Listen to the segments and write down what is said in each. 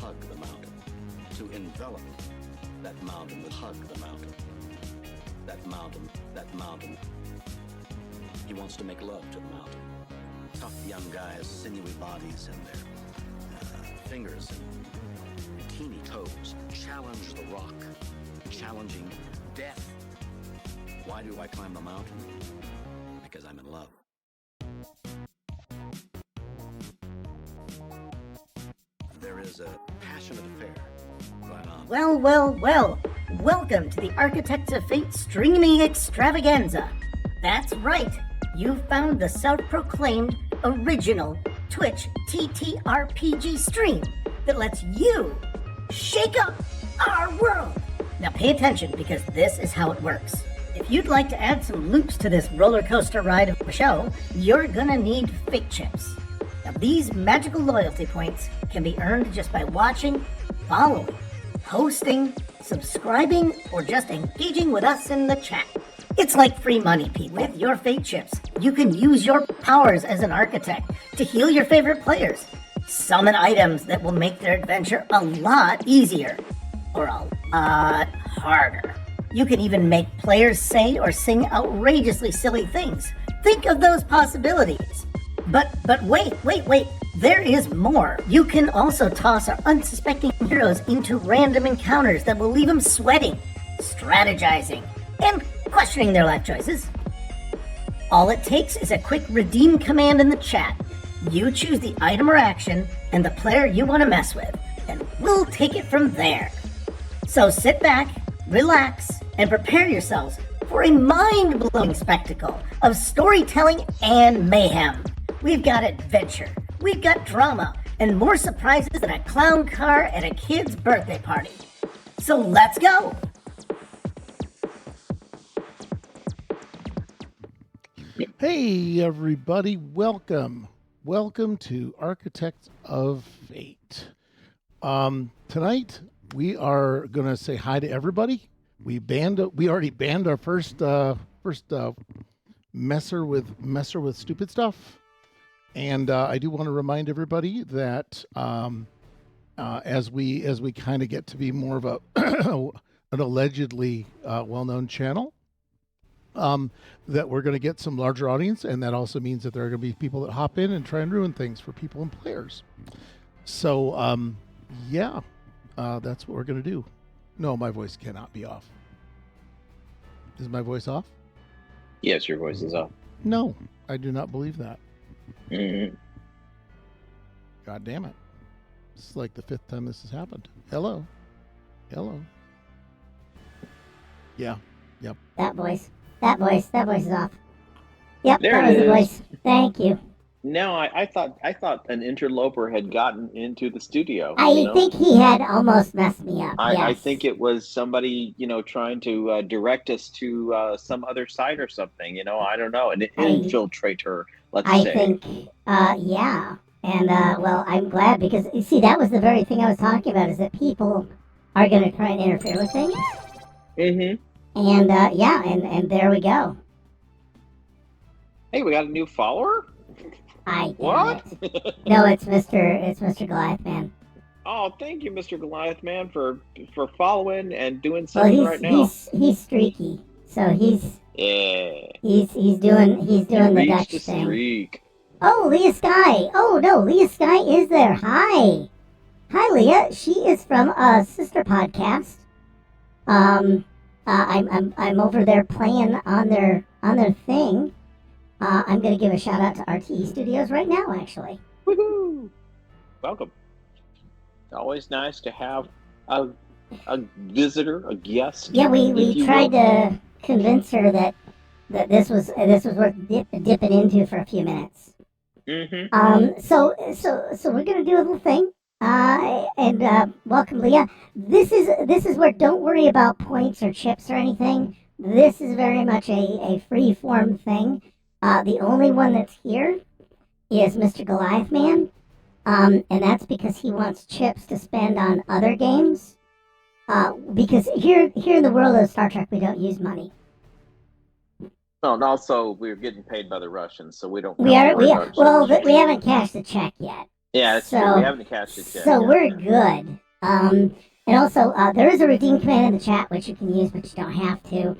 hug the mountain, to envelop that mountain, with hug the mountain, that mountain. He wants to make love to the mountain. Tough young guys, sinewy bodies, and their fingers and teeny toes challenge the rock, challenging death. Why do I climb the mountain? Because I'm in love. There is a passionate affair going on. Well. Welcome to the Architects of Fate streaming extravaganza. That's right. You found the self-proclaimed original Twitch TTRPG stream that lets you shake up our world. Now pay attention, because this is how it works. If you'd like to add some loops to this roller coaster ride of a show, you're gonna need fate chips. Now these magical loyalty points can be earned just by watching, following, hosting, subscribing, or just engaging with us in the chat. It's like free money, Pete. With your fate chips, you can use your powers as an architect to heal your favorite players, summon items that will make their adventure a lot easier, or a lot harder. You can even make players say or sing outrageously silly things. Think of those possibilities. But wait, there is more. You can also toss our unsuspecting heroes into random encounters that will leave them sweating, strategizing, and questioning their life choices. All it takes is a quick redeem command in the chat. You choose the item or action and the player you want to mess with, and we'll take it from there. So sit back, relax, and prepare yourselves for a mind-blowing spectacle of storytelling and mayhem. We've got adventure, we've got drama, and more surprises than a clown car at a kid's birthday party. So let's go! Hey everybody, welcome to Architects of Fate. Tonight we are gonna say hi to everybody. We already banned our first messer with stupid stuff, and I do want to remind everybody that as we kind of get to be more of an allegedly well-known channel, that we're going to get some larger audience, and that also means that there are going to be people that hop in and try and ruin things for people and players. So, that's what we're going to do. No, my voice cannot be off. Is my voice off? Yes, your voice is off. No, I do not believe that. Mm-hmm. God damn it. This is like the 5th time this has happened. Hello. Yeah. Yep. That voice is off. Yep, There that it was the is. voice. Thank you. No, I thought an interloper had gotten into the studio. I think he had almost messed me up. I Yes. think it was somebody, trying to direct us to some other site or something. I don't know, an infiltrator. Let's I say. think, yeah. And, well, I'm glad, because, you see, that was the very thing I was talking about, is that people are going to try and interfere with things. Mm-hmm. And, and there we go. Hey, we got a new follower. What? No, it's Mr. Goliath Man. Oh, thank you, Mr. Goliath Man, for following and doing Well, something right now. he's streaky, so he's Yeah. doing the Dutch the thing. streak. Oh, Leah Sky. Oh no, Leah Sky is there. Hi, Leah. She is from a sister podcast. I'm over there playing on their thing. I'm gonna give a shout out to RTE Studios right now, actually. Woohoo! Welcome. Always nice to have a visitor, a guest. Yeah, we tried to convince her that this was worth dipping into for a few minutes. Mm-hmm. So we're gonna do a little thing. And welcome, Leah. This is where, don't worry about points or chips or anything. This is very much a free form thing. The only one that's here is Mr. Goliath Man, and that's because he wants chips to spend on other games. Because here in the world of Star Trek, we don't use money. Oh, and also we're getting paid by the Russians, so we don't. We haven't cashed the check yet. Yeah, it's So- true. We haven't cashed it yet. So yeah. we're good. And also, there is a redeem command in the chat which you can use, but you don't have to.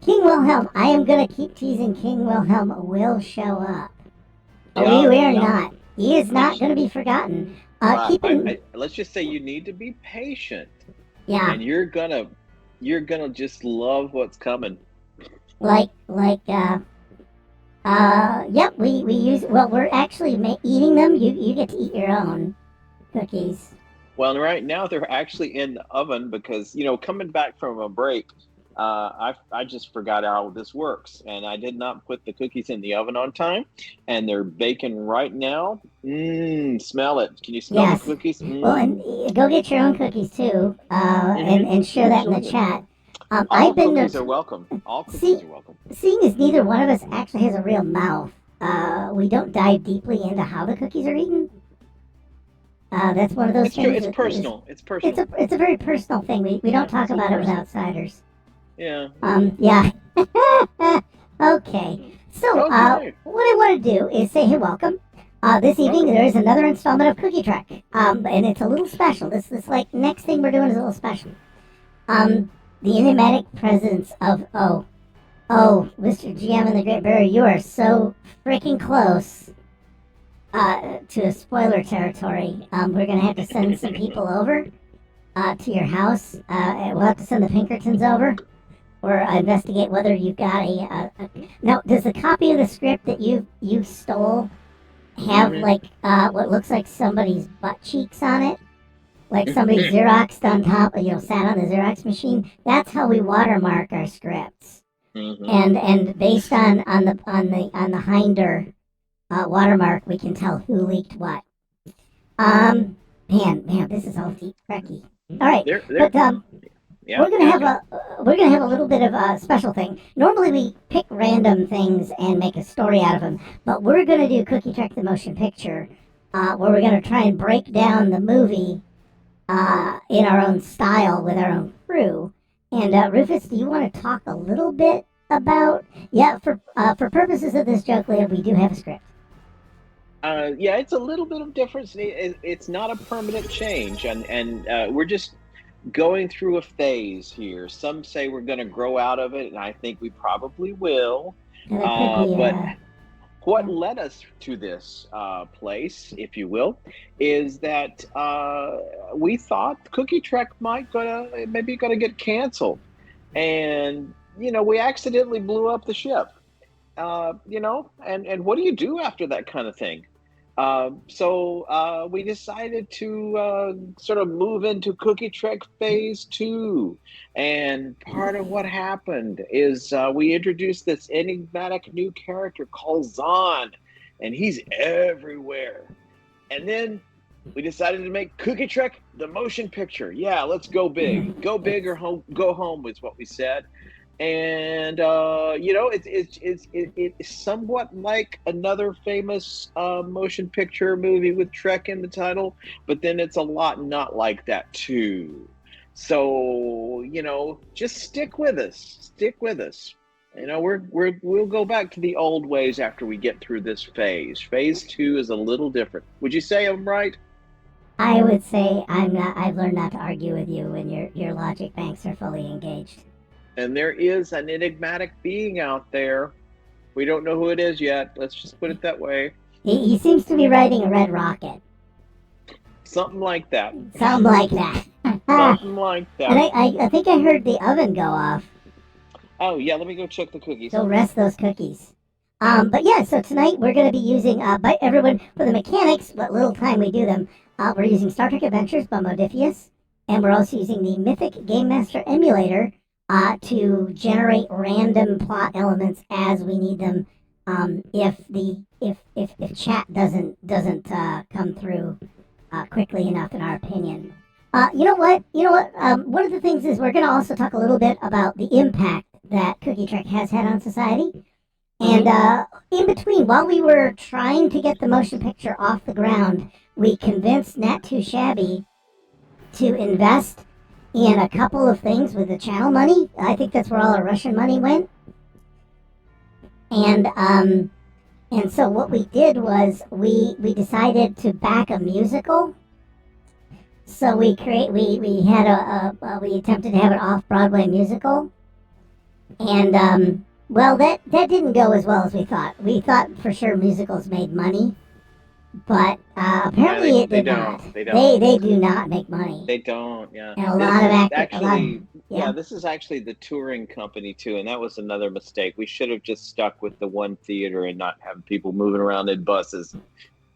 King Wilhelm, I am gonna keep teasing. King Wilhelm will show up. We are not. He is not gonna be forgotten. Let's just say you need to be patient. Yeah. And you're gonna just love what's coming. Yep, we use, well, we're actually eating them. You get to eat your own cookies. Well, right now they're actually in the oven because, coming back from a break, I just forgot how this works, and I did not put the cookies in the oven on time, and they're baking right now. Smell it. Can you smell the cookies? Well, and go get your own cookies too, and share that in the chat. All cookies are welcome. All cookies are welcome. Seeing as neither one of us actually has a real mouth, we don't dive deeply into how the cookies are eaten. That's one of those things. It's personal. It's personal. It's a very personal thing. We don't talk about it with outsiders. Yeah. Yeah. Okay. So, what I want to do is say, hey, welcome. This evening there is another installment of Cookie Trek. And it's a little special. This like next thing we're doing is a little special. The enigmatic presence of Mr. GM and the Great Barrier, you are so freaking close to a spoiler territory. We're gonna have to send some people over to your house. We'll have to send the Pinkertons over, or investigate whether you've got Now, does the copy of the script that you stole have like what looks like somebody's butt cheeks on it? Like somebody Xeroxed on top, sat on the Xerox machine. That's how we watermark our scripts. And based on the Hinder watermark, we can tell who leaked what. Man, this is all deep, Cracky. All right, we're gonna have a little bit of a special thing. Normally we pick random things and make a story out of them, but we're gonna do Cookie Trek the Motion Picture, where we're gonna try and break down the movie in our own style with our own crew. And Rufus, do you want to talk a little bit about? Yeah, for purposes of this joke, Leah, we do have a script. Yeah, it's a little bit of difference. It's not a permanent change, and we're just going through a phase here. Some say we're going to grow out of it, and I think we probably will. But what led us to this place, if you will, is that we thought Cookie Trek maybe gonna get canceled, and we accidentally blew up the ship. And what do you do after that kind of thing? So we decided to sort of move into Cookie Trek Phase 2. And part of what happened is we introduced this enigmatic new character called Zahn, and he's everywhere. And then we decided to make Cookie Trek the motion picture. Yeah, let's go big. Go big or go home is what we said. And it's somewhat like another famous motion picture movie with Trek in the title, but then it's a lot not like that too. So just stick with us. We'll go back to the old ways after we get through this phase. Phase 2 is a little different. Would you say I'm right? I would say I'm not. I've learned not to argue with you when your logic banks are fully engaged. And there is an enigmatic being out there. We don't know who it is yet. Let's just put it that way. He seems to be riding a red rocket. Something like that. Something like that. Something like that. And I think I heard the oven go off. Oh, yeah, let me go check the cookies. Go rest those cookies. But yeah, so tonight we're going to be using, by everyone, for the mechanics, what little time we do them, we're using Star Trek Adventures by Modiphius, and we're also using the Mythic Game Master emulator to generate random plot elements as we need them, if chat doesn't come through quickly enough, in our opinion. You know what? One of the things is we're going to also talk a little bit about the impact that Cookie Trek has had on society. And in between, while we were trying to get the motion picture off the ground, we convinced Nat Too Shabby to invest in a couple of things with the channel money. I think that's where all our Russian money went. And so what we did was we decided to back a musical So we attempted to have an off-Broadway musical, and well, that didn't go as well as we thought. We thought for sure musicals made money, but apparently it did not. They don't. They do not make money. They don't. Yeah. And a This lot of is actors, actually. yeah. This is actually the touring company too, and that was another mistake. We should have just stuck with the one theater and not have people moving around in buses.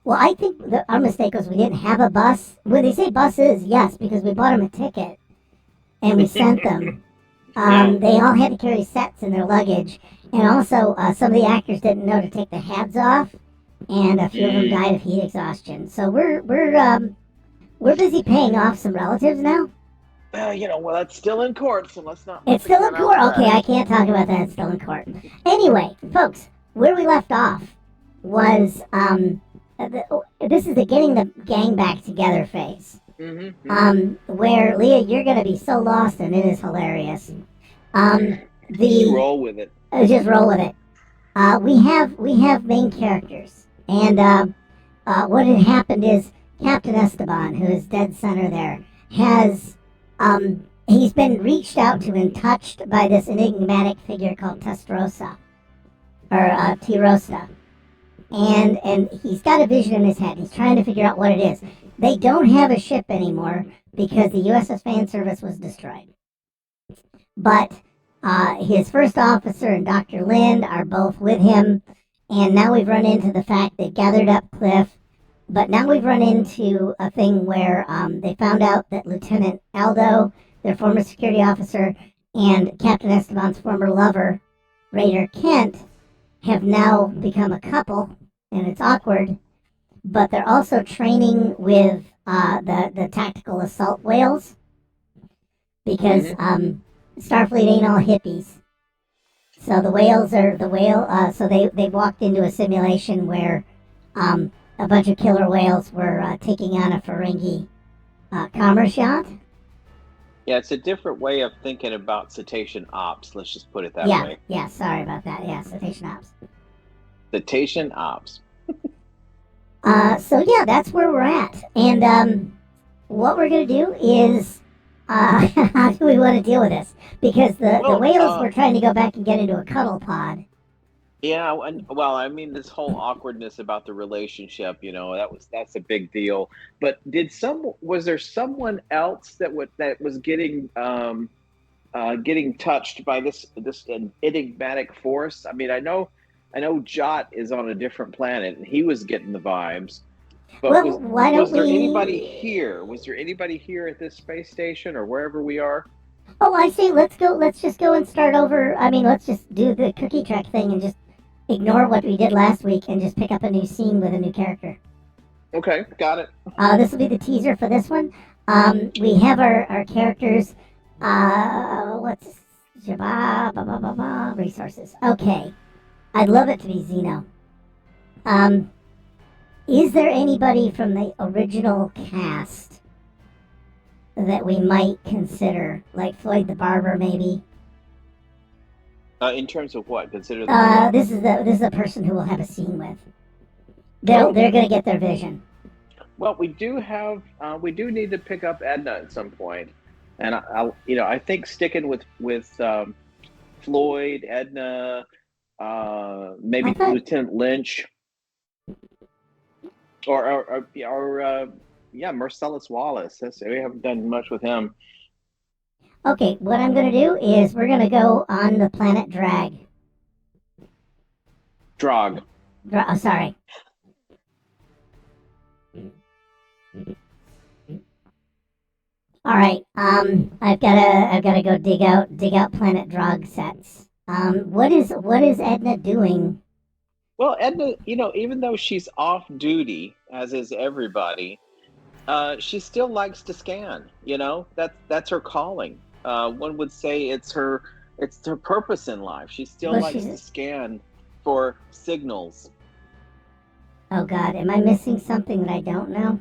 Well, I think our mistake was we didn't have a bus. When they say buses, yes, because we bought them a ticket and we sent them. They all had to carry sets in their luggage, and also some of the actors didn't know to take their hats off, and a few of them died of heat exhaustion. So we're busy paying off some relatives now. Well, that's still in court, so let's not. It's still in court. Okay, I can't talk about that. It's still in court. Anyway, folks, where we left off was this is the getting the gang back together phase. Where Leah, you're gonna be so lost, and it is hilarious. Just roll with it. Just roll with it. We have main characters, and what had happened is Captain Esteban, who is dead center there, has he's been reached out to and touched by this enigmatic figure called Testarossa, or Tirosta, and he's got a vision in his head. He's trying to figure out what it is. They don't have a ship anymore because the USS Fanservice was destroyed. But his first officer and Dr. Lind are both with him, and now we've run into the fact they've gathered up Cliff, but now we've run into a thing where they found out that Lieutenant Aldo, their former security officer, and Captain Esteban's former lover, Raider Kent, have now become a couple, and it's awkward. But they're also training with the tactical assault whales because Starfleet ain't all hippies. So the whales are so they walked into a simulation where a bunch of killer whales were taking on a Ferengi commerce yacht. Yeah, it's a different way of thinking about cetacean ops. Let's just put it that way. Yeah, sorry about that. Yeah, cetacean ops. Cetacean ops. So yeah, that's where we're at. And what we're going to do is, how do we want to deal with this? Because the whales were trying to go back and get into a cuddle pod. Yeah, I mean, this whole awkwardness about the relationship, that's a big deal. But was there someone else that was getting touched by this enigmatic force? I mean, I know Jot is on a different planet, and he was getting the vibes. But was there anybody here? Was there anybody here at this space station or wherever we are? Oh, I see. Let's just go and start over. I mean, let's just do the cookie trek thing and just ignore what we did last week and just pick up a new scene with a new character. Okay, got it. This will be the teaser for this one. We have our characters. Resources. Okay. I'd love it to be Zeno. Is there anybody from the original cast that we might consider, like Floyd the Barber, maybe? In terms of what? Consider this is a person who we'll have a scene with. They're going to get their vision. Well, we do need to pick up Edna at some point, and I think sticking with Floyd, Edna. Maybe Lieutenant Lynch, or Marcellus Wallace. We haven't done much with him. Okay, what I'm going to do is we're going to go on the planet Drag. Drog. Sorry. All right. I've got to go dig out planet Drog sets. What is Edna doing? Well, Edna, even though she's off duty, as is everybody, she still likes to scan. That's her calling. One would say it's her purpose in life. She still likes to scan for signals. Oh God, am I missing something that I don't know?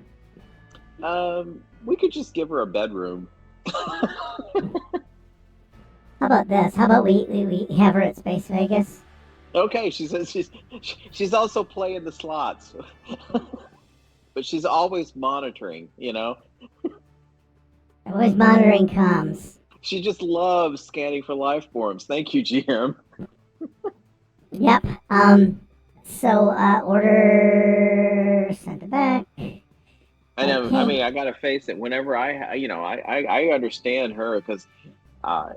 We could just give her a bedroom. How about this? How about we have her at Space Vegas? Okay, she says she's also playing the slots, but she's always monitoring. Always monitoring comms. She just loves scanning for life forms. Thank you, GM. Yep. So, order sent it back. I know. I Okay. mean, I gotta face it. Whenever I understand her because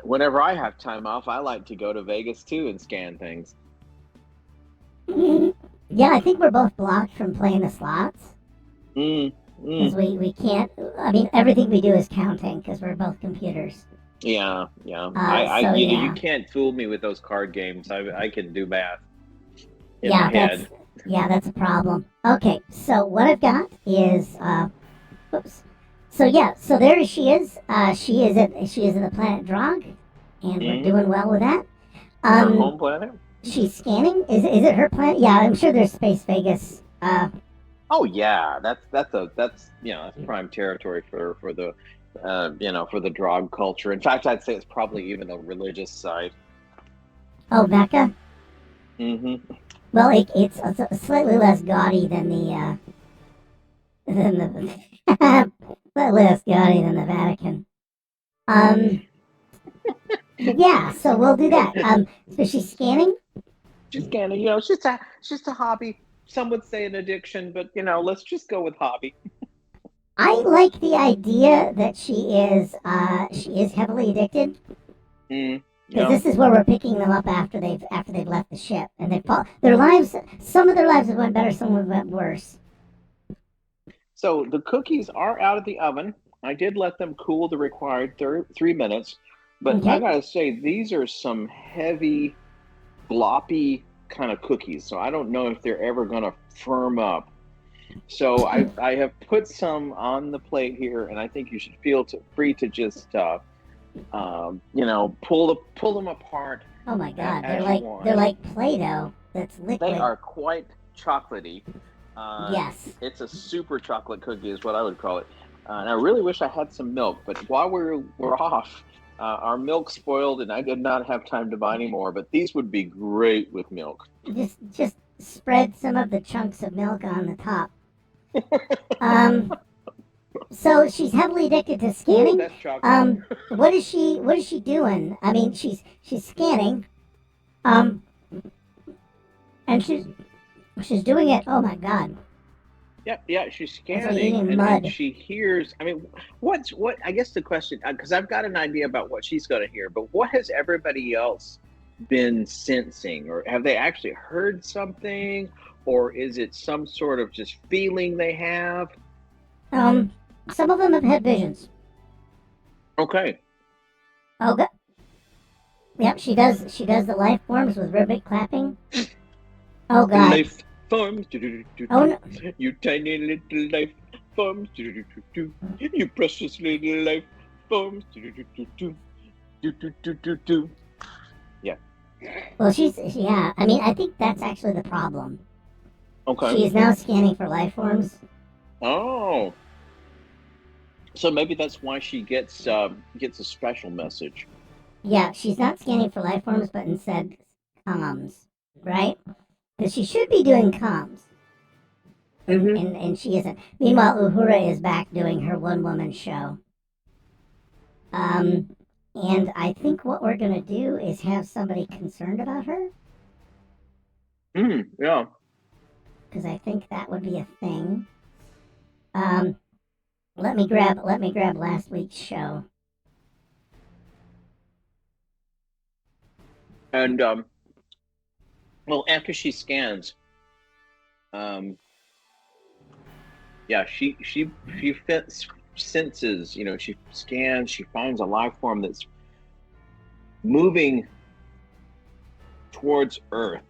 whenever I have time off, I like to go to Vegas too and scan things. Yeah, I think we're both blocked from playing the slots Mm, because mm. we can't. I mean, everything we do is counting because we're both computers. Yeah, yeah. So You yeah, can't fool me with those card games. I can do math in my yeah, that's head. yeah, that's a problem. Okay, so what I've got is oops. So yeah, so there she is. She is at the planet Drog, and we're Hmm. doing well with that. Her Um, home planet. she's scanning. Is it her planet? Yeah, I'm sure there's Space Vegas. Oh yeah, that's that's prime territory for the for the drug culture. In fact, I'd say it's probably even a religious side. Oh, Becca. Hmm. Well, it's slightly less gaudy than the slightly less gaudy than the Vatican. Um, yeah, so we'll do that. So she's scanning. She's scanning. It's just a hobby. Some would say an addiction, but let's just go with hobby. I like the idea that she is heavily addicted Mm, because yeah. this is where we're picking them up after they've left the ship and their lives. Some of their lives have went better, some have went worse. So the cookies are out of the oven. I did let them cool the required 3 minutes, but I Okay. gotta say these are some heavy, gloppy kind of cookies. So I don't know if they're ever gonna firm up. So I have put some on the plate here, and I think you should feel free to just pull them apart Oh my God, as you they're want. like Play-Doh that's They liquid. are quite chocolatey. Uh, Yes. it's a super chocolate cookie, is what I would call it. And I really wish I had some milk, but while we're off, our milk spoiled, and I did not have time to buy any more. But these would be great with milk. Just spread some of the chunks of milk on the top. Um, so she's heavily addicted to Ooh, scanning. that's chocolate. What is she doing? I mean, she's scanning. Um, and she's doing it. Oh my God, Yeah, yeah, she's it's like scanning eating and mud. she hears. I mean, what? I guess the question, because I've got an idea about what she's going to hear, but what has everybody else been sensing, or have they actually heard something, or is it some sort of just feeling they have? Um, some of them have had visions. Okay. Oh God. Yep, she does. She does the life forms with rhythmic clapping. Oh God. Life forms, do, do, do, Oh do, no. do. You tiny little life forms, do, do, do, do, do. You precious little life forms, do, do, do, do, do. Do, do, do, do, do. Yeah. Well, yeah. I mean, I think that's actually the problem. Okay. She is now scanning for life forms. Oh, so maybe that's why she gets a special message. Yeah, she's not scanning for life forms, but instead comms, right? Because she should be doing comms, Mm-hmm. and she isn't. Meanwhile, Uhura is back doing her one woman show. Um, and I think what we're gonna do is have somebody concerned about her, Mm, yeah. because I think that would be a thing. Um, let me grab last week's show. And well, after she scans, um, yeah, she senses. She scans. She finds a life form that's moving towards Earth.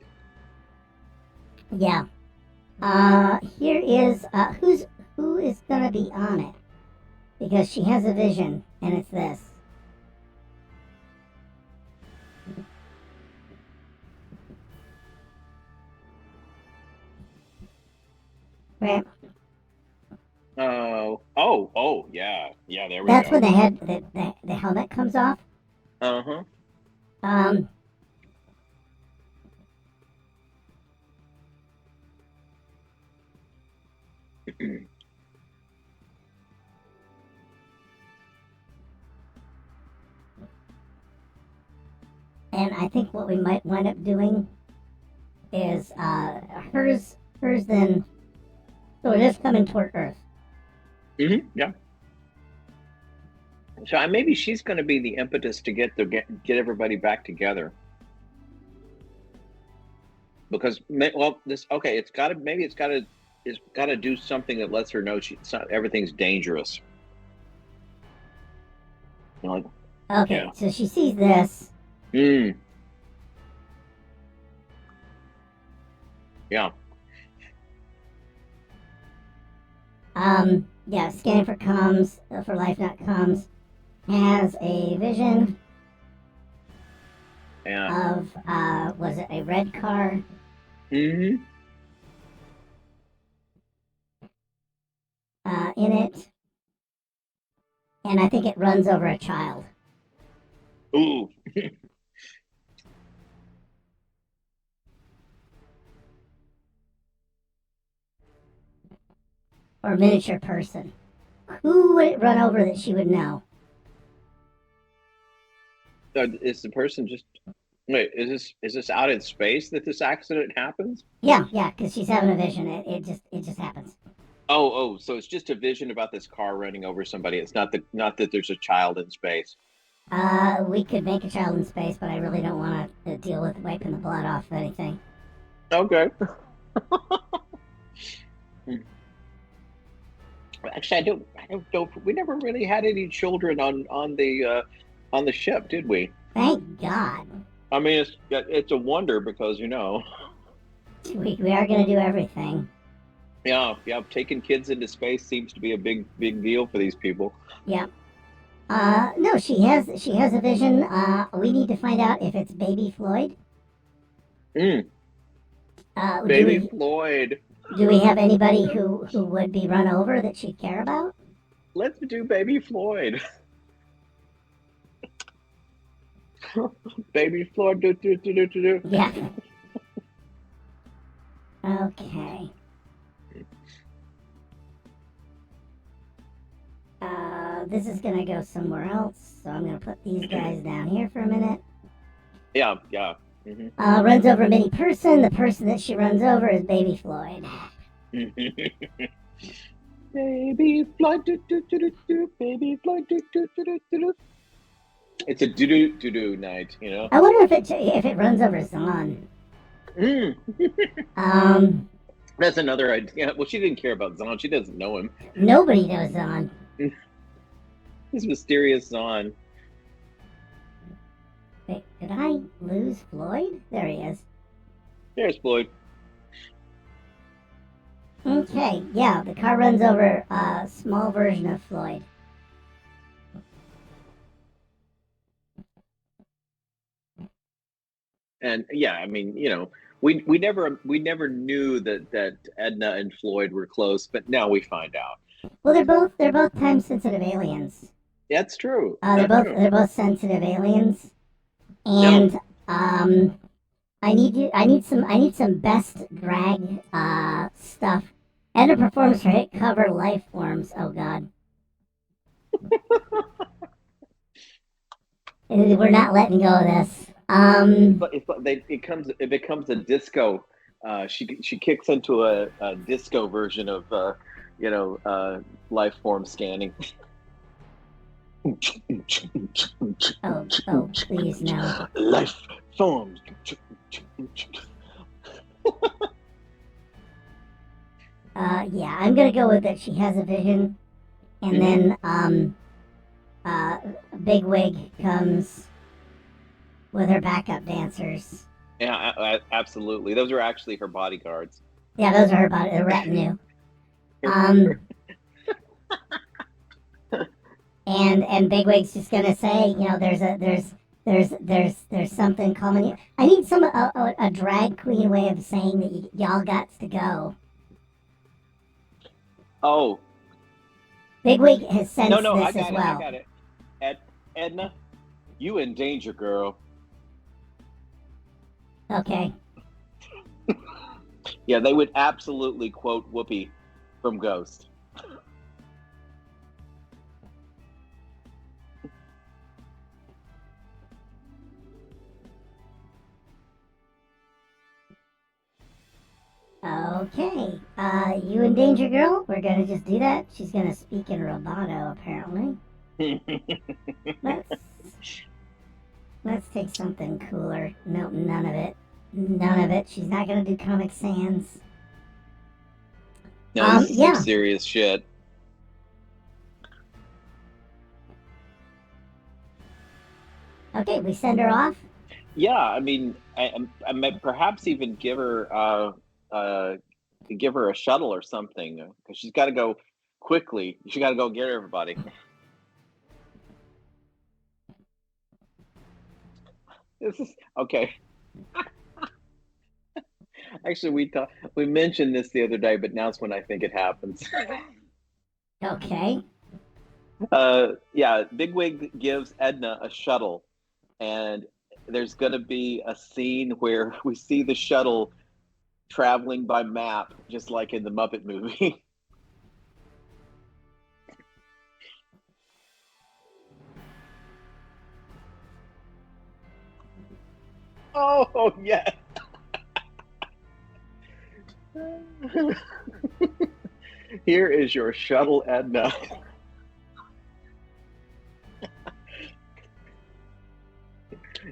Yeah. Here is who is gonna be on it because she has a vision, and it's this. Right. Oh, yeah, yeah. There we That's when go. the helmet comes off. Uh huh. Um, and I think what we might wind up doing is hers then. So it is coming toward Earth. Yeah. So maybe she's going to be the impetus to get everybody back together. Because it's got to do something that lets her know everything's dangerous. Okay, yeah. So she sees this. Yeah. Yeah, scanning for comms, for life not comms, has a vision of, was it a red car? In it. And I think it runs over a child. Ooh. Or miniature person. Who would it run over that she would know? Is the person just... Wait, is this out in space that this accident happens? Yeah, because she's having a vision. It just happens. Oh, so it's just a vision about this car running over somebody. It's not that there's a child in space. We could make a child in space, but I really don't want to deal with wiping the blood off of anything. Okay. Actually, I don't know. We never really had any children on the ship, did we? Thank God. I mean, it's a wonder because we are going to do everything. Yeah. Taking kids into space seems to be a big deal for these people. Yeah. No, she has a vision. We need to find out if it's baby Floyd. Baby Floyd. Do we have anybody who would be run over that she'd care about? Let's do Baby Floyd. Baby Floyd. Do. Yeah. Okay. This is gonna go somewhere else, so I'm gonna put these guys down here for a minute. Yeah. Runs over a mini person. The person that she runs over is Baby Floyd. Baby Floyd. Do. Baby Floyd. Do. It's a do night, you know. I wonder if it runs over Zahn. That's another idea. Well, she didn't care about Zahn. She doesn't know him. Nobody knows Zahn. This mysterious Zahn. Wait, did I lose Floyd? There he is. There's Floyd. Okay, yeah, the car runs over a small version of Floyd. And yeah, I mean, you know, we never knew that Edna and Floyd were close, but now we find out. Well, they're both time sensitive aliens. That's true. They're both sensitive aliens, and I need some best drag stuff. Edna performs her hit cover Life Forms. Oh God. We're not letting go of this. But it becomes a disco. She kicks into a disco version of life form scanning. Oh, please no. Life forms. Yeah, I'm gonna go with that. She has a vision, and then Bigwig comes with her backup dancers. Yeah, absolutely. Those are actually her bodyguards. Yeah, those are her retinue. And Bigwig's just gonna say, you know, there's something calling you. I need a drag queen way of saying that y'all got to go. Oh. Bigwig has sensed this I well. got it. Edna, you in danger, girl. Okay. Yeah, they would absolutely quote Whoopi from Ghost. Okay. You in danger, girl? We're gonna just do that. She's gonna speak in rubato, apparently. Let's take something cooler. Nope, none of it. None of it. She's not gonna do Comic Sans. No, this is yeah. some serious shit. Okay, we send her off. Yeah, I mean, I might perhaps even give her a shuttle or something because she's got to go quickly. She got to go get everybody. This is okay. Actually, we mentioned this the other day, but now it's when I think it happens. Okay. Yeah, Bigwig gives Edna a shuttle, and there's going to be a scene where we see the shuttle traveling by map, just like in the Muppet movie. Oh, yes. Here is your shuttle, Edna.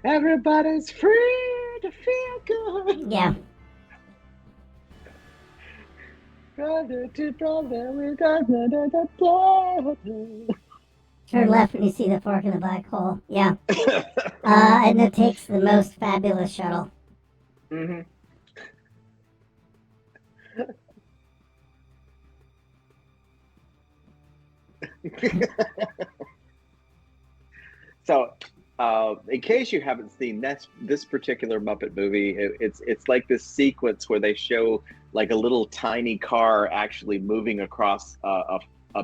Everybody's free to feel good. Yeah. Brother to brother, we got brother. Turn left when you see the fork in the black hole. Yeah. And it takes the most fabulous shuttle. Mm-hmm. So, in case you haven't seen this particular Muppet movie, it's like this sequence where they show like a little tiny car actually moving across a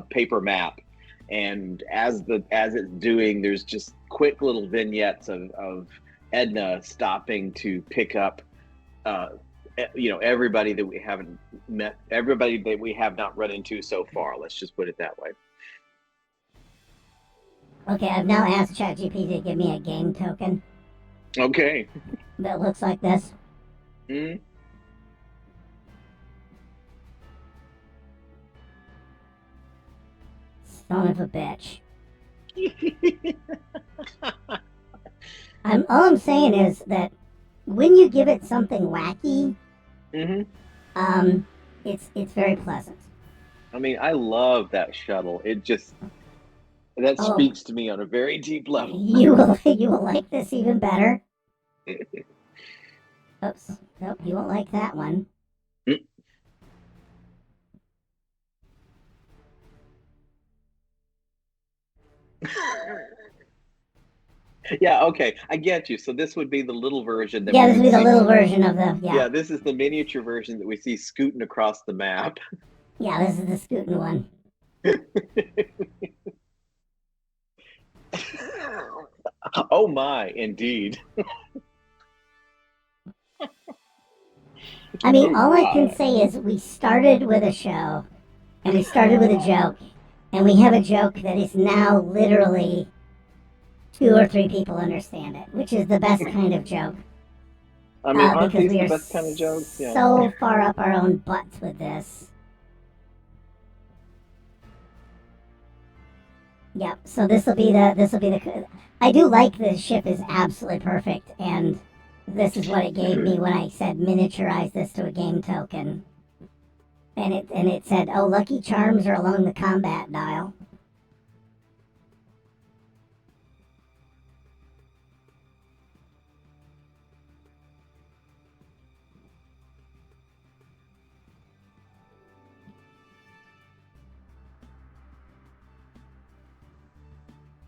paper map, and as it's doing, there's just quick little vignettes of Edna stopping to pick up, everybody that we haven't met, everybody that we have not run into so far. Let's just put it that way. Okay, I've now asked ChatGPT to give me a game token Okay. that looks like this. Mm. Son of a bitch. All I'm saying is that when you give it something wacky, Mm-hmm. it's very pleasant. I mean, I love that shuttle. That speaks to me on a very deep level. You will like this even better. Oops. Nope, you won't like that one. Yeah, okay, I get you. So this would be the little version that this would be the little version of the Yeah, this is the miniature version that we see scooting across the map. Yeah, this is the scooting one. Oh my, indeed. I mean, all I can say is we started with a show, and we started with a joke, and we have a joke that is now literally 2 or 3 people understand it, which is the best kind of joke. I mean, aren't because these we the are best kind of jokes? Yeah. So far up our own butts with this. Yep. So this will be the. I do like this ship is absolutely perfect, and this is what it gave me when I said miniaturize this to a game token. And it said, "Oh, lucky charms are along the combat dial."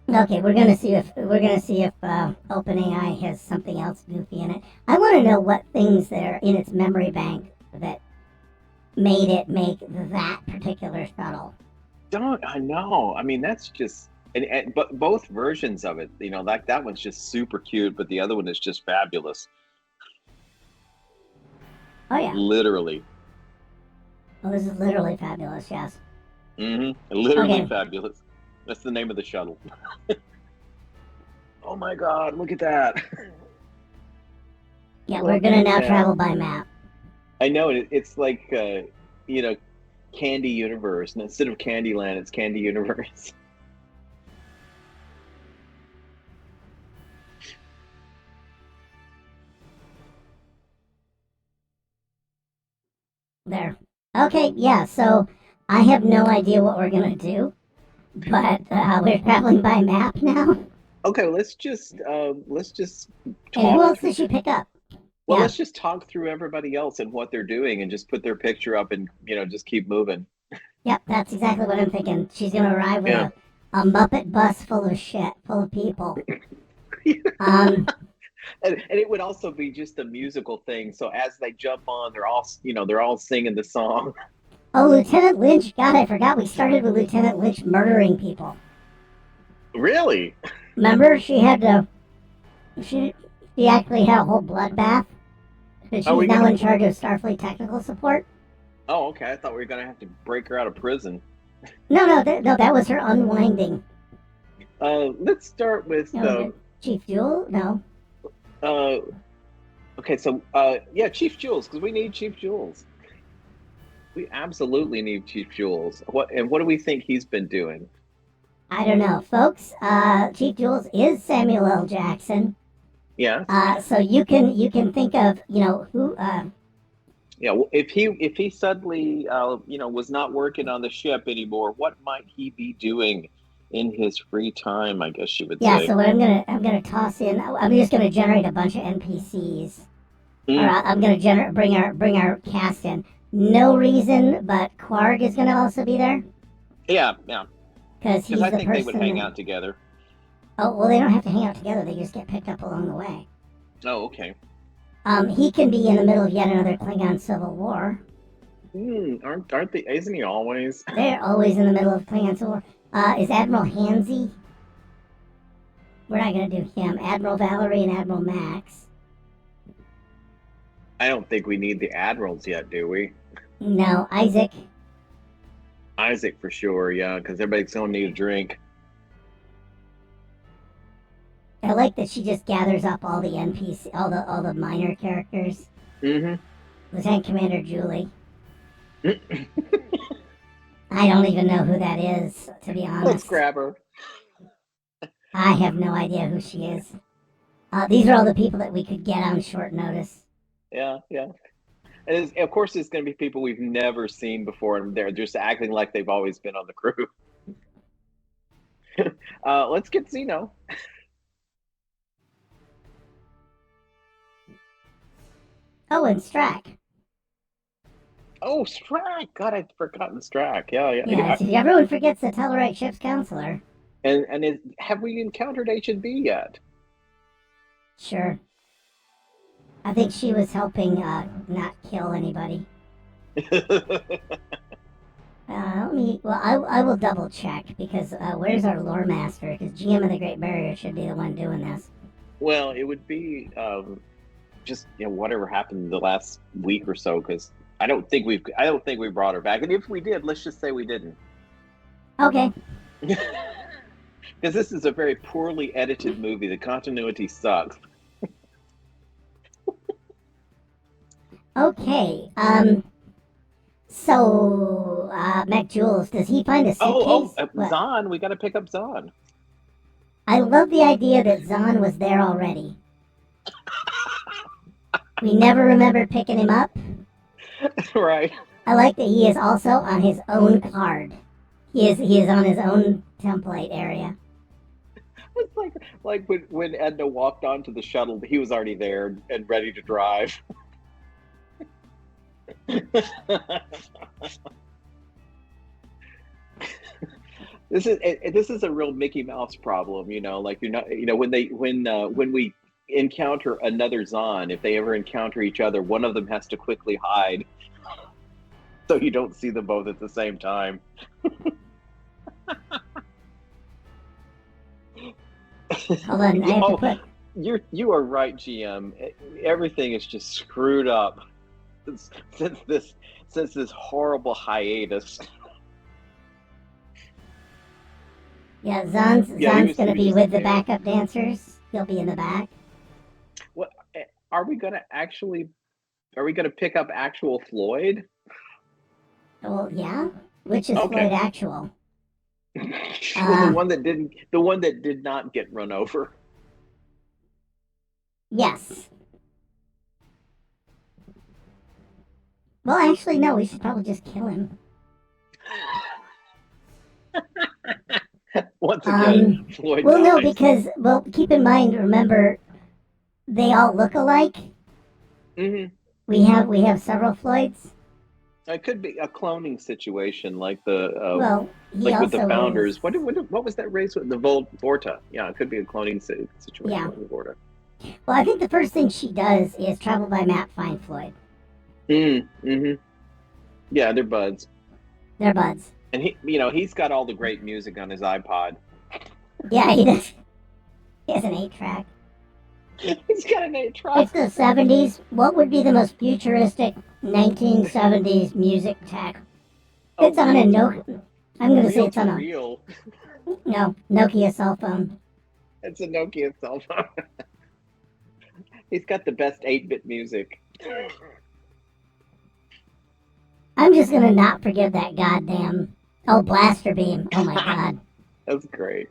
Okay, we're gonna see if OpenAI has something else goofy in it. I want to know what things that are in its memory bank that made it make that particular shuttle. I know. I mean, that's just but both versions of it. Like that one's just super cute, but the other one is just fabulous. Oh yeah. Literally. Well, this is literally fabulous. Yes. Mm-hmm. Literally fabulous. That's the name of the shuttle. Oh my God, look at that. Yeah, we're going to now travel by map. I know it's like you know, Candy Universe, and instead of Candyland, it's Candy Universe. There. Okay, yeah, so I have no idea what we're gonna do, but we're traveling by map now. Okay, let's just And who talk else through. did she pick up? Well, Yeah, let's just talk through everybody else and what they're doing, and just put their picture up, and just keep moving. yep, that's exactly what I'm thinking. She's gonna arrive with Yeah. a Muppet bus full of shit, full of people. Um, And it would also be just a musical thing. So as they jump on, they're all singing the song. oh, Lieutenant Lynch. God, I forgot we started with Lieutenant Lynch murdering people. Really? Remember, she had to. She she actually had a whole bloodbath because Are she's we now gonna? in charge of Starfleet technical support. Oh, okay. I thought we were gonna have to break her out of prison. No, that was her unwinding. Let's start with No, Chief Jewel. No, uh. Okay, so yeah, Chief Jules, because we need Chief Jules. We absolutely need Chief Jules. What do we think he's been doing? I don't know, folks. Chief Jules is Samuel L. Jackson. Yes. So you can think of who. Yeah. Well, if he suddenly was not working on the ship anymore, what might he be doing in his free time? I guess you would Yeah. say. So what I'm gonna toss in. I'm just gonna generate a bunch of NPCs. Or Mm, I'm gonna bring our cast in. No reason, but Quarg is gonna also be there yeah, yeah. because Because he's I the think they would hang person. out together. Oh well, they don't have to hang out together. They just get picked up along the way. Oh, okay. He can be in the middle of yet another Klingon civil war. Aren't they? Isn't he always? They're always in the middle of Klingon civil war. Is Admiral Hansy? We're not gonna do him. Admiral Valerie and Admiral Max. I don't think we need the admirals yet, do we? No, Isaac. Isaac for sure, yeah, because everybody's gonna need a drink. I like that she just gathers up all the NPC, all the minor characters. Mm-hmm. Lieutenant Commander Julie. I don't even know who that is, to be Let's honest. grab her. I have no idea who she is. These are all the people that we could get on short notice. Yeah, yeah. And of course, it's going to be people we've never seen before, and they're just acting like they've always been on the crew. Let's get Zeno. Oh, and Strack. Oh, Strack! God, I'd forgotten Strack. Yeah, yeah. Yeah, see, everyone forgets the Tellarite ship's counselor. And have we encountered H&B yet? Sure. I think she was helping not kill anybody. I will double check because where's our lore master? Because GM of the Great Barrier should be the one doing this. Well, it would be just whatever happened the last week or so, because I don't think we brought her back, and if we did, let's just say we didn't. Okay. Because this is a very poorly edited movie. The continuity sucks. Okay. So, Mac Jules, does he find a suitcase? Zahn, we got to pick up Zahn. I love the idea that Zahn was there already. We never remembered picking him up. Right. I like that he is also on his own card. He is on his own template area. It's like when Edna walked onto the shuttle, he was already there and ready to drive. This is a real Mickey Mouse problem, like you're not, when we encounter another Zahn, if they ever encounter each other, one of them has to quickly hide so you don't see them both at the same time. Hold on, I have to put. You are right, GM. Everything is just screwed up since this horrible hiatus. Yeah, Zahn's going to be with the backup dancers. He'll be in the back. What are we going to actually Are we going to pick up actual Floyd? Well, yeah. Which is Okay. Floyd actual? Well, the one that did not get run over. Yes. Well, actually, no. We should probably just kill him. Once again, Floyd Well, no, dies. because keep in mind. Remember, they all look alike. Mm-hmm. We have several Floyds. It could be a cloning situation, like the Well, he like with the also founders. is. What was that race with the Vorta? Yeah, it could be a cloning situation Yeah. with the Vorta. Well, I think the first thing she does is travel by map, find Floyd. Mm-hmm. Yeah, they're buds. They're buds. And he's got all the great music on his iPod. Yeah, he does. He has an 8-track. He's got an 8-track. It's the 70s. What would be the most futuristic 1970s music tech? It's on a Nokia. I'm going to say it's on a Nokia cell phone. It's a Nokia cell phone. He's got the best 8-bit music. I'm just going to not forgive that goddamn... Oh, blaster beam. Oh, my God. That's great.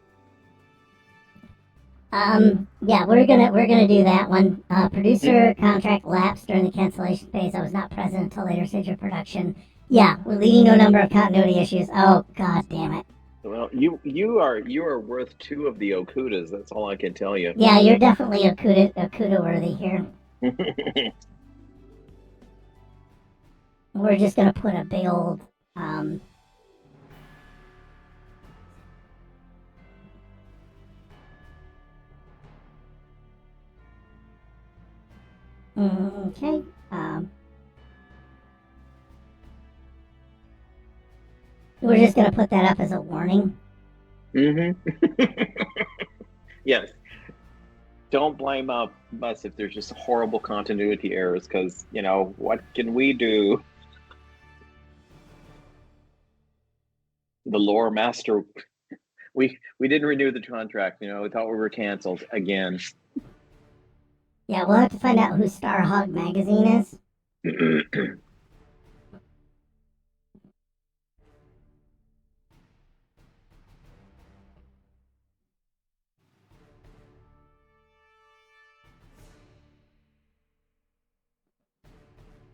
Yeah, we're gonna do that one. Producer contract lapsed during the cancellation phase. I was not present until later stage of production. Yeah, we're leading to a number of continuity issues. Oh, God damn it. Well, you are worth 2 of the Okudas. That's all I can tell you. Yeah, you're definitely Okuda worthy here. We're just gonna put a big old okay. We're just gonna put that up as a warning. Yes. Don't blame us if there's just horrible continuity errors, because what can we do? The lore master, we didn't renew the contract. We thought we were canceled again. Yeah, we'll have to find out who Starhawk Magazine is.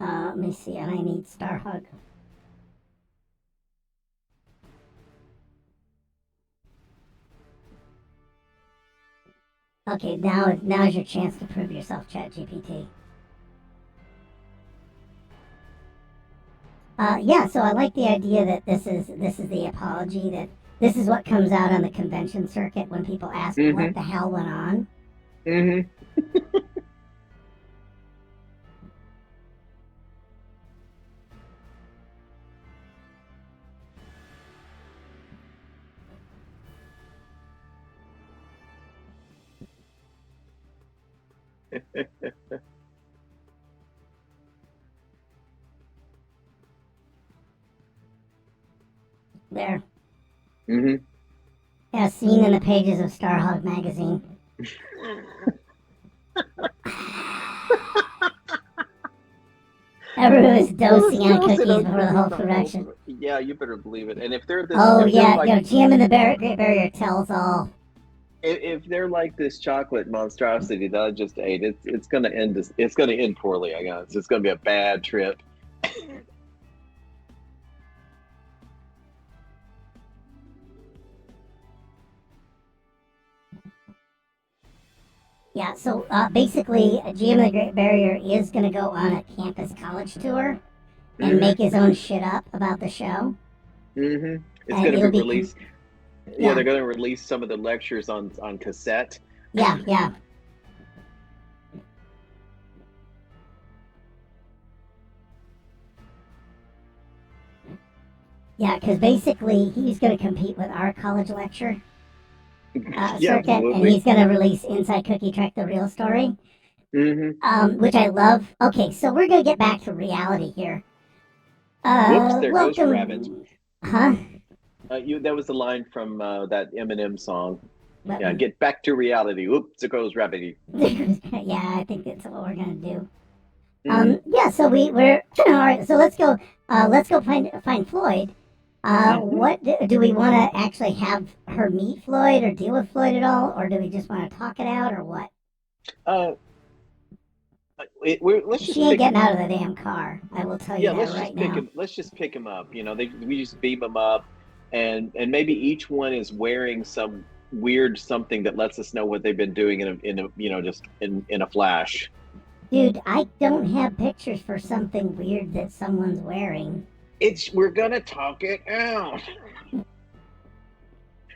Let me see, and I need Starhawk. Okay, now's your chance to prove yourself, ChatGPT. Yeah, so I like the idea that this is the apology, that this is what comes out on the convention circuit when people ask what the hell went on. There. Yeah, seen in the pages of Starhawk Magazine. Everyone was dosing on cookies before the whole production. Yeah, you better believe it. And if they're this, Jim and the Great Barrier tells all. If they're like this chocolate monstrosity that I just ate, it's gonna end. It's gonna end poorly. I guess it's gonna be a bad trip. Yeah, so basically, GM of the Great Barrier is going to go on a campus college tour and make his own shit up about the show. It's going to be released. Yeah, they're going to release some of the lectures on cassette. Yeah. Yeah, because basically, he's going to compete with our college lecture. Circuit, and he's going to release Inside Cookie Track, the real story, which I love. Okay, so we're going to get back to reality here. Whoops, there goes Rabbit. Huh? That was the line from that Eminem song. What yeah, get back to reality. Whoops, there goes Rabbit. Yeah, I think that's what we're going to do. Yeah. So we're all right. So let's go. Let's go find Floyd. What do we want to actually have her meet Floyd or deal with Floyd at all, or do we just want to talk it out, or what? Uh, let's She just ain't pick getting him. out of the damn car. I will tell you Yeah, that let's right just pick now. him. Let's just pick him up. We just beam him up, and maybe each one is wearing some weird something that lets us know what they've been doing in a just in a flash. Dude, I don't have pictures for something weird that someone's wearing. We're gonna talk it out.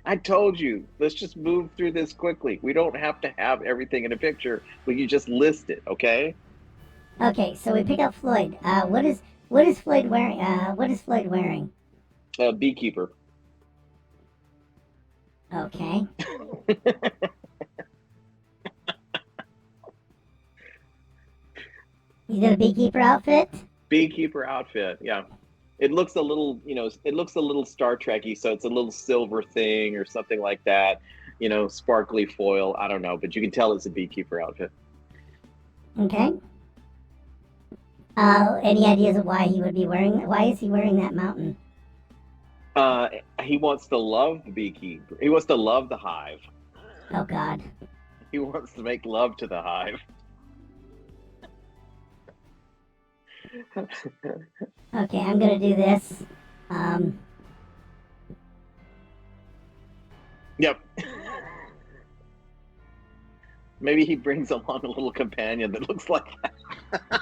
I told you. Let's just move through this quickly. We don't have to have everything in a picture. We can just list it, okay? Okay, so we pick up Floyd. What is Floyd wearing? What is Floyd wearing? Beekeeper. Okay. He's in a beekeeper outfit. Beekeeper outfit. Yeah. It looks a little, it looks a little Star Trekky, so it's a little silver thing or something like that. Sparkly foil. I don't know, but you can tell it's a beekeeper outfit. Okay. Any ideas of why he would be wearing? Why is he wearing that mountain? He wants to love the beekeeper. He wants to love the hive. Oh God. He wants to make love to the hive. Okay, I'm gonna do this. Yep. Maybe he brings along a little companion that looks like that.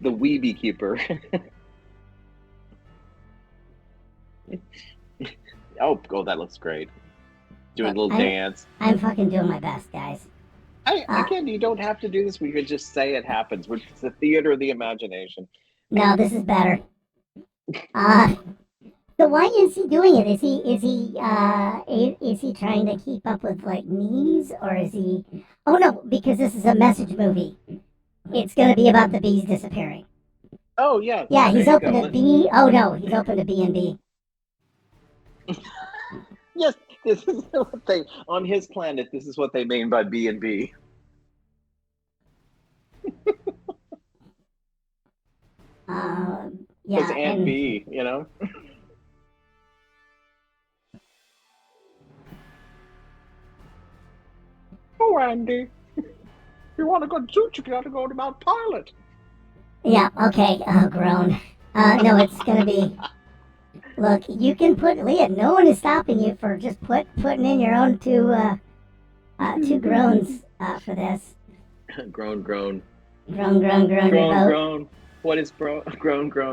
The wee beekeeper. Oh, that looks great. Doing a little dance. I'm fucking doing my best, guys. Again, you don't have to do this. We could just say it happens. It's the theater of the imagination. No, this is better. So why is he doing it? Is he trying to keep up with like needs, or is he? Oh no, because this is a message movie. It's gonna be about the bees disappearing. Oh yeah. Yeah, he's there you open go. to B. Oh no, he's open to B&B. Yes, this is what they on his planet. This is what they mean by B&B. Because Yeah, Aunt and B, Oh, Andy, you want to go zoot? You got to go to Mount Pilot. yeah, okay. Oh, groan. No, it's gonna be. Look, you can put Leah. No one is stopping you for just putting in your own two groans for this. Groan. Groan. Your vote. Groan. What is groan?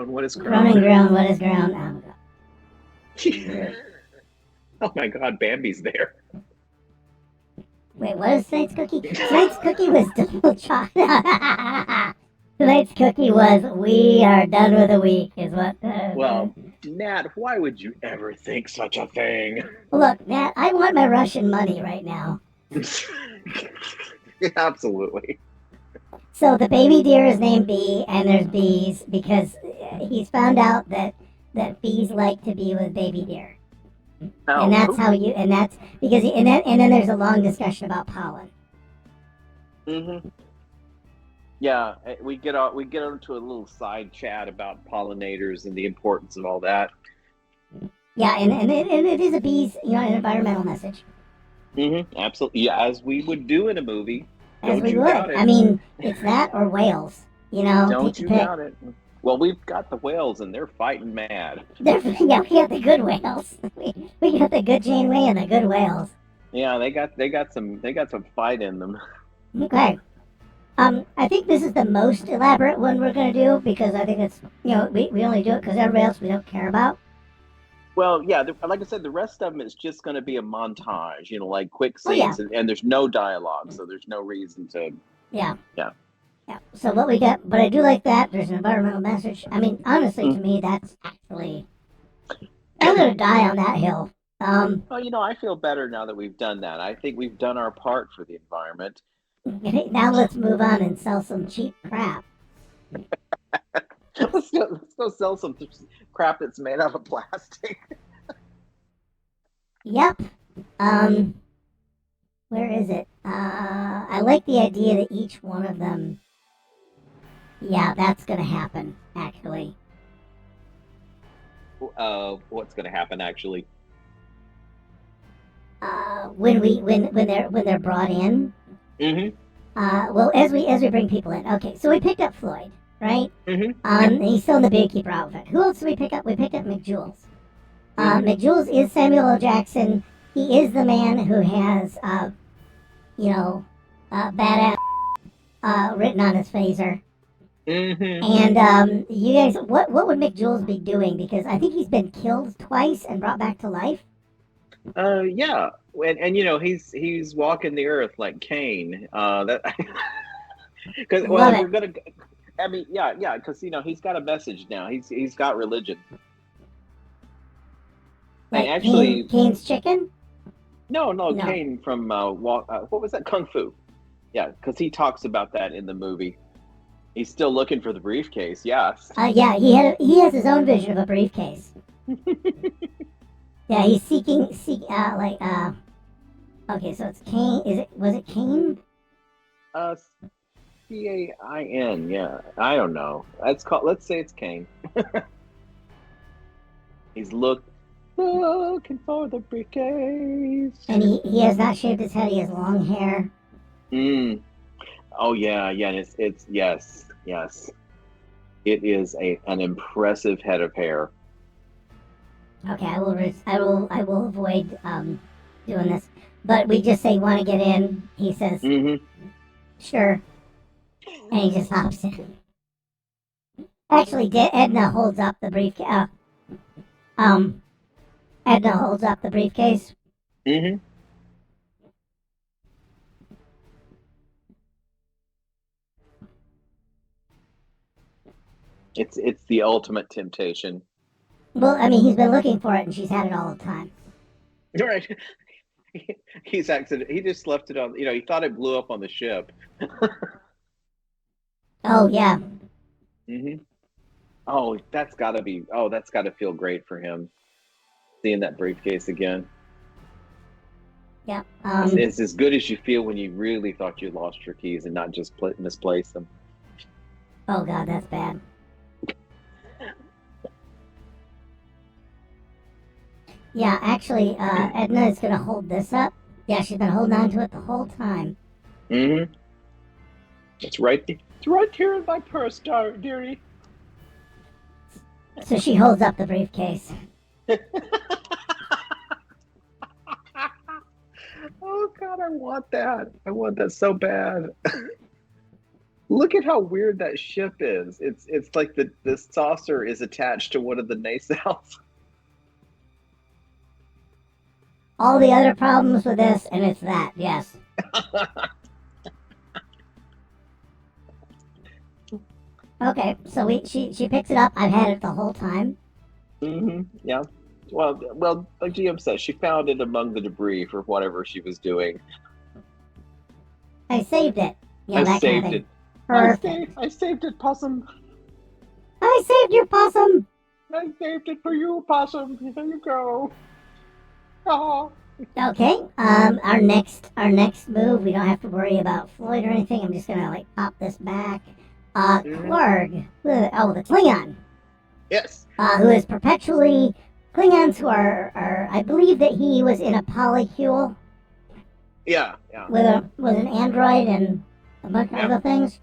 What is Groan and groan? groan. What is groan? Oh, God. Oh my God, Bambi's there. Wait, what is tonight's cookie? Tonight's cookie was double chocolate. Tonight's cookie was we are done with the week, is what. Well, Nat, why would you ever think such a thing? Look, Nat, I want my Russian money right now. Absolutely. So the baby deer is named Bee, and there's bees because he's found out that bees like to be with baby deer. Oh, And that's and that's because, and then there's a long discussion about pollen. Mm-hmm. Yeah, we get into a little side chat about pollinators and the importance of all that. Yeah, and it is a bees, an environmental message. Mm-hmm. Absolutely. Yeah, as we would do in a movie. As we would. I mean, it's that or whales. Don't you pick. doubt it. Well, we've got the whales, and they're fighting mad. We got the good whales. We got the good Janeway and the good whales. Yeah, they got some fight in them. Okay. I think this is the most elaborate one we're gonna do because I think it's we only do it because everybody else we don't care about. Well, yeah, like I said, the rest of them is just going to be a montage, like quick scenes, and there's no dialogue, so there's no reason to. Yeah. Yeah. Yeah. So what we got, but I do like that. There's an environmental message. I mean, honestly, to me, that's actually. I'm gonna die on that hill. Well, I feel better now that we've done that. I think we've done our part for the environment. Now let's move on and sell some cheap crap. let's go sell some crap that's made out of plastic. Yep. Where is it? I like the idea that each one of them. Yeah, that's gonna happen. Actually, What's going to happen actually? when they're brought in. Mm-hmm. Well, as we bring people in. Okay, so we picked up Floyd, right? Mm-hmm. And he's still in the beekeeper outfit. Who else did we pick up? We picked up McJules. McJules is Samuel L. Jackson. He is the man who has, badass written on his phaser. Mm-hmm. And you guys, what would McJules be doing? Because I think he's been killed twice and brought back to life. Yeah, and he's walking the earth like Cain. That because Love we're it. gonna. I mean, yeah, because he's got a message now. He's got religion. And Like actually, Kane's chicken? no, No. Cain from what was that, Kung Fu? Yeah, because he talks about that in the movie. He's still looking for the briefcase. Yes. Yeah, he has his own vision of a briefcase. Yeah, he's okay, so it's Kane. Was it Kane? Uh, Cain. Yeah, I don't know. Let's say it's Cain. He's looking for the briefcase. And he has not shaved his head. He has long hair. Mm. Oh yeah. And it's yes. It is an impressive head of hair. Okay, I will avoid doing this. But we just say want to get in. He says Mm-hmm. sure, and he just hops in. Actually, Edna holds up the briefcase. Edna holds up the briefcase. Mm-hmm. It's the ultimate temptation. Well, I mean, he's been looking for it, and she's had it all the time. Right. He just left it on. He thought it blew up on the ship. Oh yeah. Mm-hmm. Oh, that's gotta feel great for him, seeing that briefcase again. Yeah. It's as good as you feel when you really thought you lost your keys and not just misplaced them. Oh God, that's bad. Yeah, actually, Edna is gonna hold this up. Yeah, she's been holding on to it the whole time. Mm-hmm. It's right here in my purse, dearie. So she holds up the briefcase. Oh God, I want that. I want that so bad. Look at how weird that ship is. It's like the saucer is attached to one of the nacelles. All the other problems with this, and it's that, yes. Okay, so she picks it up. I've had it the whole time. Mm-hmm. Yeah. Well, like GM says, she found it among the debris for whatever she was doing. I saved it. Yeah, I that saved kind of thing. it. Perfect. I saved it, Possum. I saved your possum. I saved it for you, Possum. Here you go. Oh. Okay. Our next move. We don't have to worry about Floyd or anything. I'm just gonna pop this back. Klarg. The Klingon. Yes. Who is perpetually Klingons who are I believe that he was in a polycule. Yeah. With an android and a bunch of other things.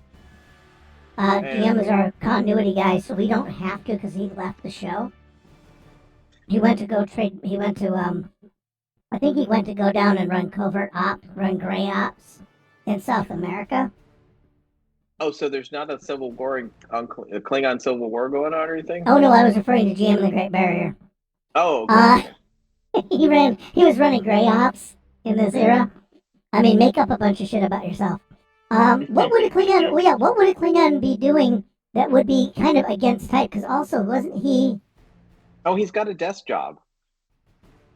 GM is our continuity guy, so we don't have to because he left the show. He went to go trade. He went to I think he went to go down and run gray ops in South America. Oh, so there's not a a Klingon civil war going on or anything? Oh no, I was referring to GM in the Great Barrier. Oh, okay. He was running gray ops in this era. I mean, make up a bunch of shit about yourself. What would a Klingon? Well, yeah, what would a Klingon be doing that would be kind of against type? Because also, wasn't he? Oh, he's got a desk job.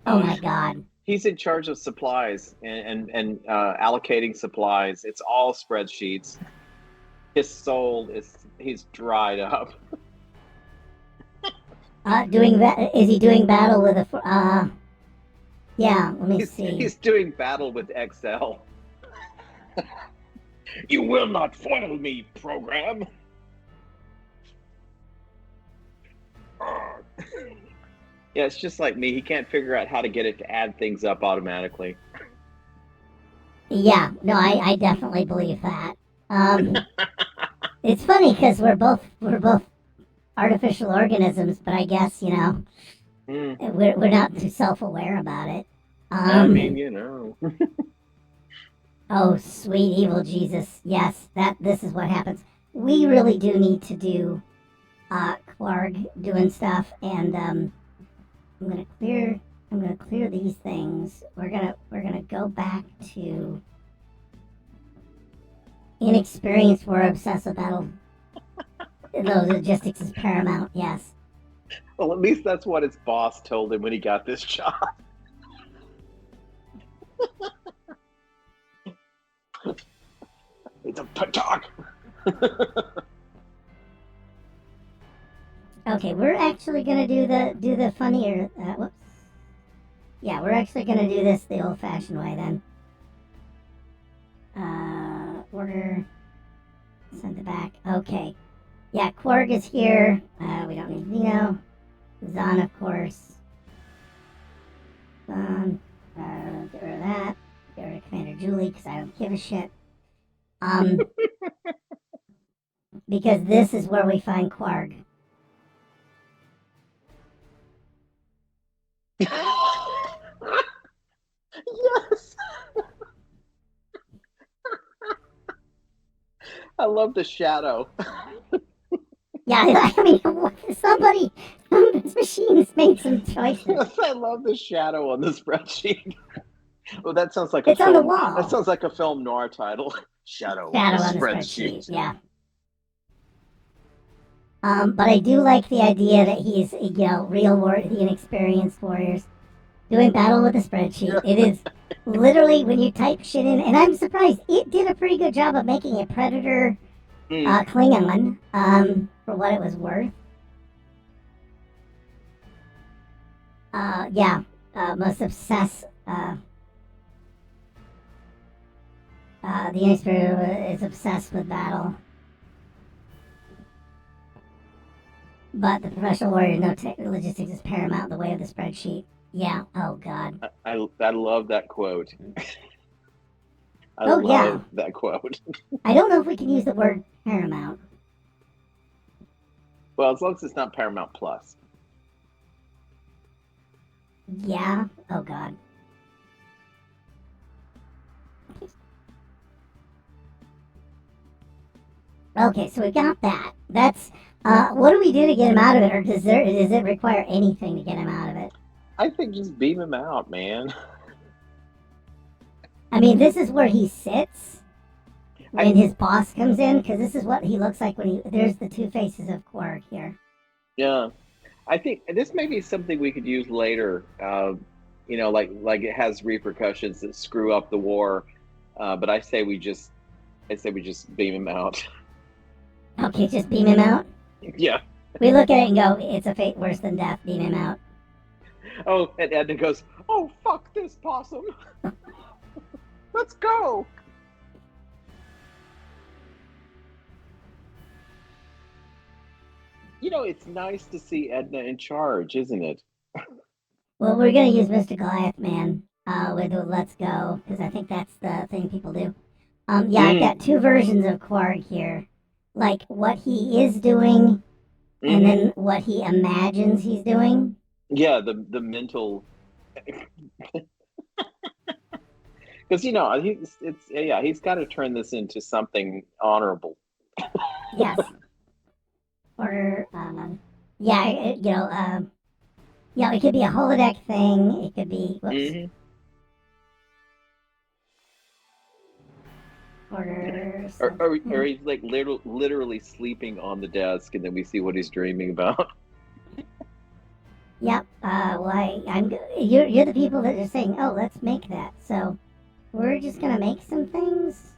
Oh my God. He's in charge of supplies and allocating supplies. It's all spreadsheets. His soul he's dried up. Is he doing battle with a? Yeah, let me see. He's doing battle with Excel. You will not foil me, program. Yeah, it's just like me. He can't figure out how to get it to add things up automatically. Yeah, no, I definitely believe that. It's funny because we're both artificial organisms, but I guess Mm, we're not too self-aware about it. I mean. Oh, sweet evil Jesus, yes, this is what happens. We really do need to do Clark doing stuff, and I'm gonna clear these things. We're gonna go back to inexperienced war obsessed with battle. The logistics is paramount. Yes. Well, at least that's what his boss told him when he got this job. It's a talk. Okay, we're actually gonna do the funnier. Whoops. Yeah, we're actually gonna do this the old-fashioned way then. Order. Send it back. Okay. Yeah, Quarg is here. We don't need Lino. Zahn, of course. Get rid of that. Get rid of Commander Julie because I don't give a shit. Because this is where we find Quarg. Yes. I love the shadow. Yeah, I mean, some machines make some choices. Yes, I love the shadow on the spreadsheet. Oh, that sounds like It's a on the film. wall. That sounds like a film noir title. Shadow Shadow on the spreadsheet. Yeah. But I do like the idea that he's, the inexperienced warriors doing battle with a spreadsheet. It is literally when you type shit in, and I'm surprised it did a pretty good job of making a predator Klingon for what it was worth. Most obsessed. The inexperienced is obsessed with battle. But the professional warrior, logistics is paramount in the way of the spreadsheet. Yeah. Oh, God. I love that quote. I Oh, love yeah. that quote. I don't know if we can use the word paramount. Well, as long as it's not Paramount Plus. Yeah. Oh, God. Okay, so we got that. That's what do we do to get him out of it, or does it require anything to get him out of it? I think just beam him out, man. I mean, this is where he sits when his boss comes in, because this is what he looks like when there's the two faces of Quark here. Yeah, I think this may be something we could use later. Like it has repercussions that screw up the war. But I say we just beam him out. Okay, just beam him out. Yeah. We look at it and go, it's a fate worse than death. Beam him out. Oh, and Edna goes, "Oh, fuck this possum. Let's go." It's nice to see Edna in charge, isn't it? Well, we're gonna use Mr. Goliath Man with the Let's Go, because I think that's the thing people do. I've got two versions of Quark here. Like what he is doing, and then what he imagines he's doing. Yeah, the mental, because he's got to turn this into something honorable. Yes. Or it could be a holodeck thing. It could be Or he's like literally sleeping on the desk, and then we see what he's dreaming about. Yep. You're the people that are saying, "Oh, let's make that." So we're just gonna make some things.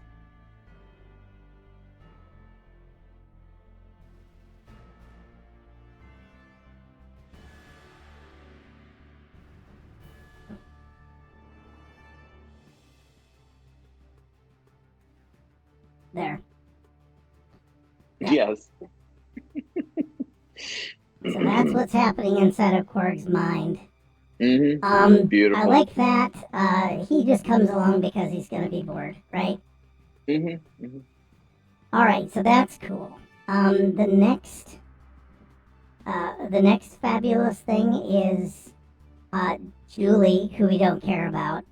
there. Yeah. Yes. So that's what's happening inside of Korg's mind. Beautiful. I like that. He just comes along because he's going to be bored, right? All right, so that's cool. The next fabulous thing is Julie, who we don't care about.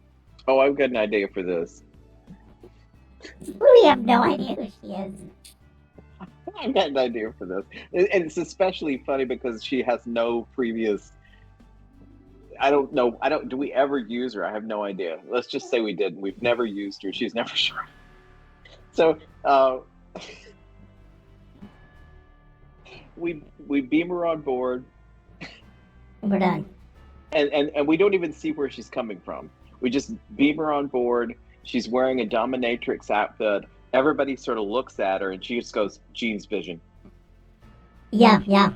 Oh, I've got an idea for this. We have no idea who she is. I've got an idea for this. And it's especially funny because she has no previous. I don't know. Do we ever use her? I have no idea. Let's just say we did. We've never used her. She's never sure. So we beam her on board. We're done. And we don't even see where she's coming from. We just beam her on board. She's wearing a dominatrix outfit. Everybody sort of looks at her, and she just goes, "Jean's vision." Yeah.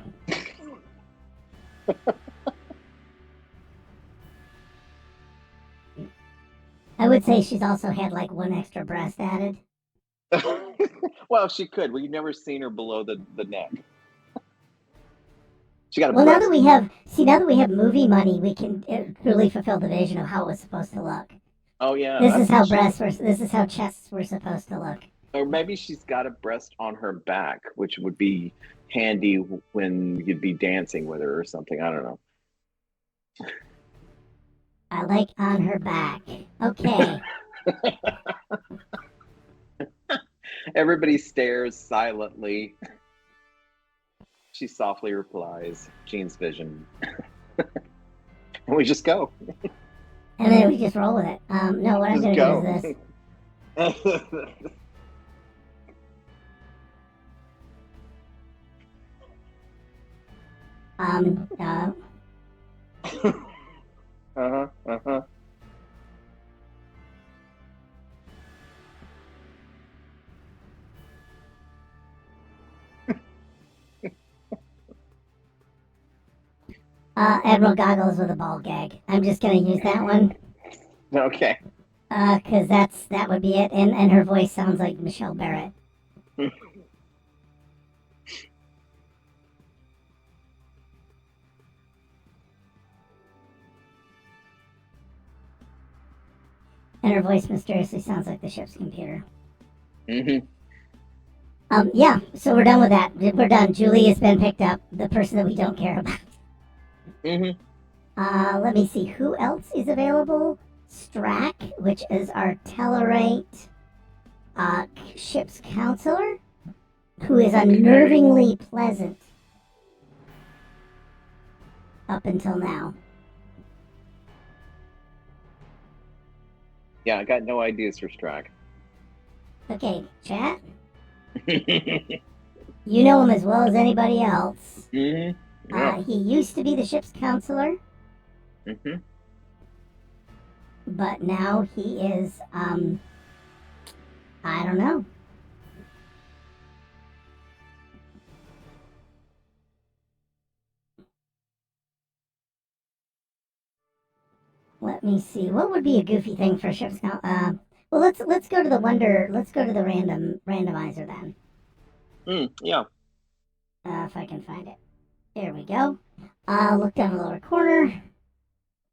I would say she's also had like one extra breast added. Well, she could. We've never seen her below the neck. She got a Well, breast. now that we have movie money, we can truly fulfill the vision of how it was supposed to look. Oh yeah. This is how chests were supposed to look. Or maybe she's got a breast on her back, which would be handy when you'd be dancing with her or something. I don't know. I like on her back. Okay. Everybody stares silently. She softly replies, "Jean's vision." And we just go. And then we just roll with it. No, what I'm going to do is this. Admiral Goggles with a ball gag. I'm just going to use that one. Okay. Because that would be it. And her voice sounds like Michelle Barrett. And her voice mysteriously sounds like the ship's computer. Yeah, so we're done with that. We're done. Julie has been picked up. The person that we don't care about. Let me see. Who else is available? Strack, which is our Tellarite ship's counselor, who is unnervingly pleasant up until now. Yeah, I got no ideas for Strack. Okay, chat. You know him as well as anybody else. Yeah. He used to be the ship's counselor. But now he is, I don't know. Let me see. What would be a goofy thing for a ship's counselor? Well, let's go to the randomizer then. Yeah. If I can find it. There we go. Look down the lower corner.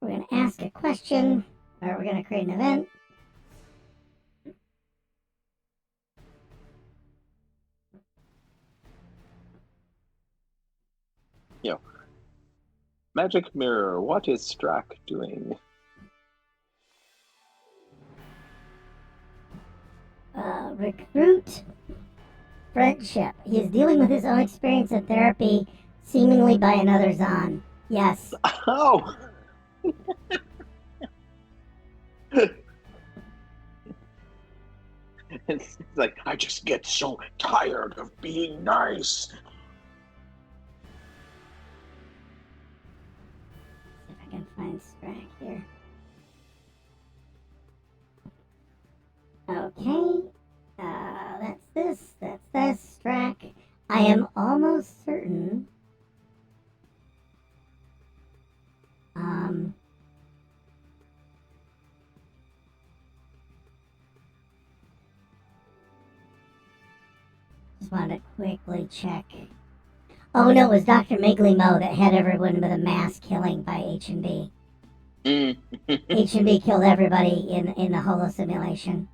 We're going to ask a question, or we're going to create an event. Yeah. Magic mirror, what is Strack doing? Recruit friendship. He is dealing with his own experience in therapy, seemingly by another Zon. Yes. Oh! It's like, I just get so tired of being nice. See if I can find Strack here. Okay. That's this. Strack. I am almost certain. Just wanted to quickly check. Oh no, it was Dr. Miggly Mo that had everyone with a mass killing by H&B. H&B killed everybody in the holo simulation.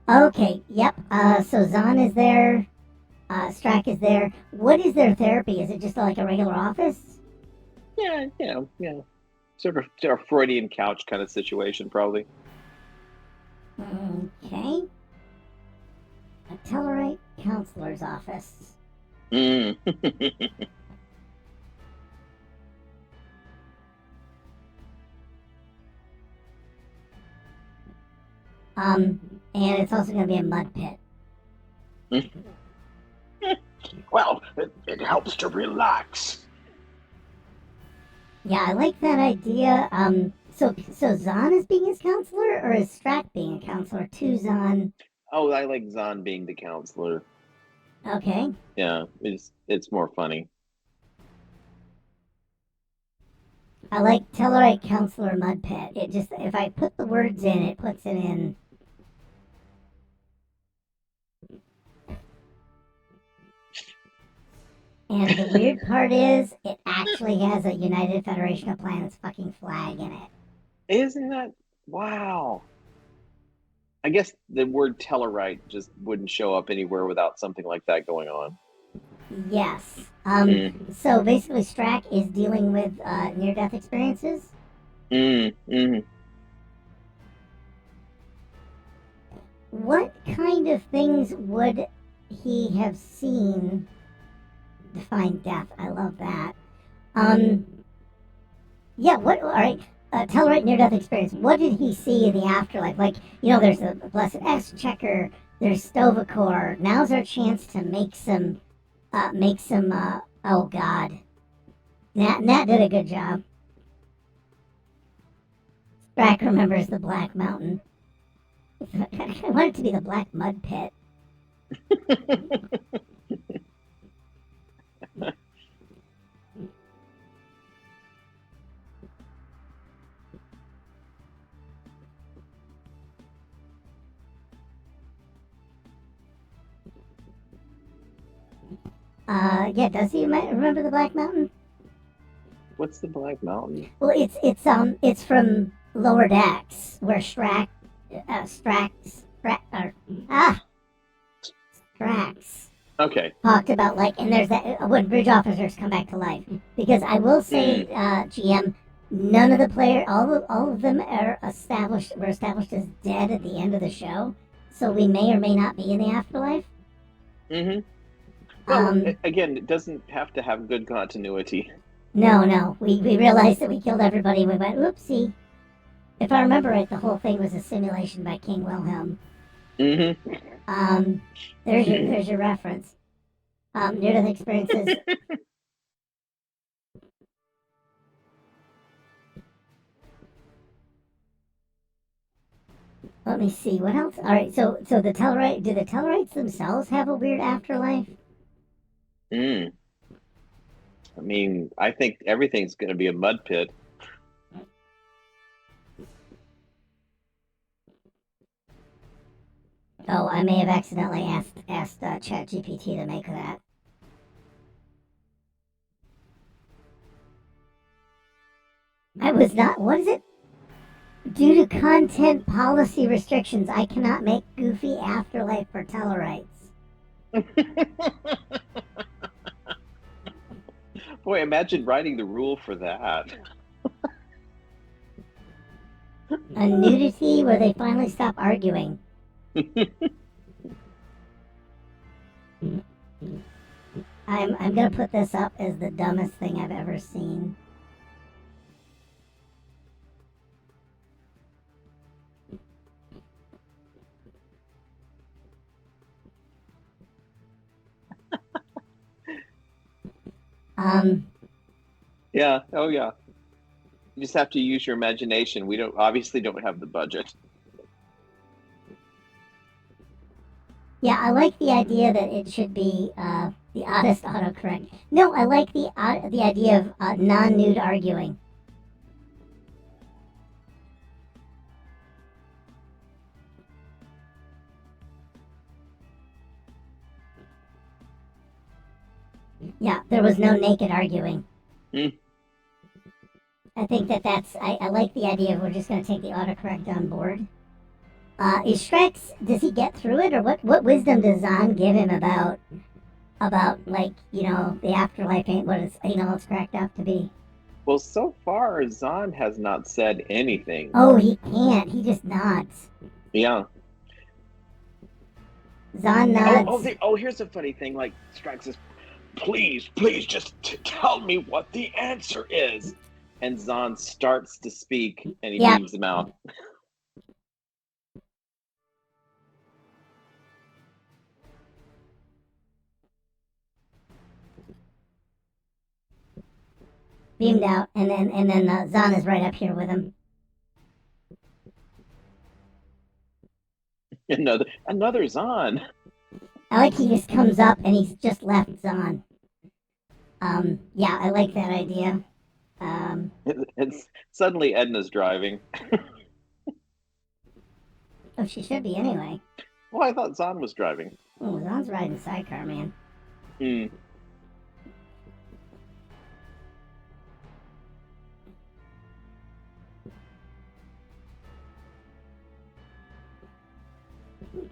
Okay, yep. So Zahn is there. Strack is there. What is their therapy? Is it just like a regular office? Yeah. Sort of Freudian couch kind of situation, probably. Okay. A Tellarite counselor's office. Mm. And it's also going to be a mud pit. Well, it helps to relax. Yeah, I like that idea. So Zahn is being his counselor, or is Strack being a counselor to Zahn? Oh, I like Zahn being the counselor. Okay. Yeah, it's more funny. I like Tellarite counselor mud pit. It just, if I put the words in, it puts it in. And the weird part is, it actually has a United Federation of Planets fucking flag in it. Isn't that wow? I guess the word Tellarite just wouldn't show up anywhere without something like that going on. Yes. So basically, Strack is dealing with near-death experiences. What kind of things would he have seen? Define death. I love that. Yeah. What? All right. Tellarite near-death experience. What did he see in the afterlife? Like, there's the Blessed Exchequer. There's Stovacor. Now's our chance to make some. Oh God. Nat did a good job. Strack remembers the Black Mountain. I want it to be the Black Mud Pit. Yeah, does he remember the Black Mountain? What's the Black Mountain? Well, it's from Lower Decks where Strax Okay. talked about, like, and there's that when bridge officers come back to life. Because I will say, GM, none of the all of them were established as dead at the end of the show, so we may or may not be in the afterlife. Well, again, it doesn't have to have good continuity. No, we realized that we killed everybody. And we went, oopsie. If I remember right, the whole thing was a simulation by King Wilhelm. There's your reference. Near-death experiences. Let me see, what else? All right, so do the Tellarites themselves have a weird afterlife? I mean, I think everything's going to be a mud pit. Oh, I may have accidentally asked ChatGPT to make that. I was not. What is it? Due to content policy restrictions, I cannot make goofy afterlife for Tellarites. Boy, imagine writing the rule for that. A nudity where they finally stop arguing. I'm gonna put this up as the dumbest thing I've ever seen. Yeah. Oh, yeah. You just have to use your imagination. We obviously don't have the budget. Yeah, I like the idea that it should be the oddest autocorrect. No, I like the idea of non-nude arguing. Yeah, there was no naked arguing. Mm. I think I like the idea of we're just going to take the autocorrect on board. Is Shrek's, does he get through it, or what wisdom does Zahn give him about, like, the afterlife ain't all it's cracked up to be? Well, so far, Zahn has not said anything. Oh, he can't. He just nods. Yeah. Zahn nods. Here's a funny thing. Like, Strax says, please, just tell me what the answer is. And Zahn starts to speak, and he leaves him out. Beamed out, and then Zahn is right up here with him. Another Zahn. I like he just comes up and he's just left Zahn. Yeah, I like that idea. It's suddenly Edna's driving. Oh, she should be anyway. Well, I thought Zahn was driving. Oh, Zahn's riding sidecar, man. Hmm.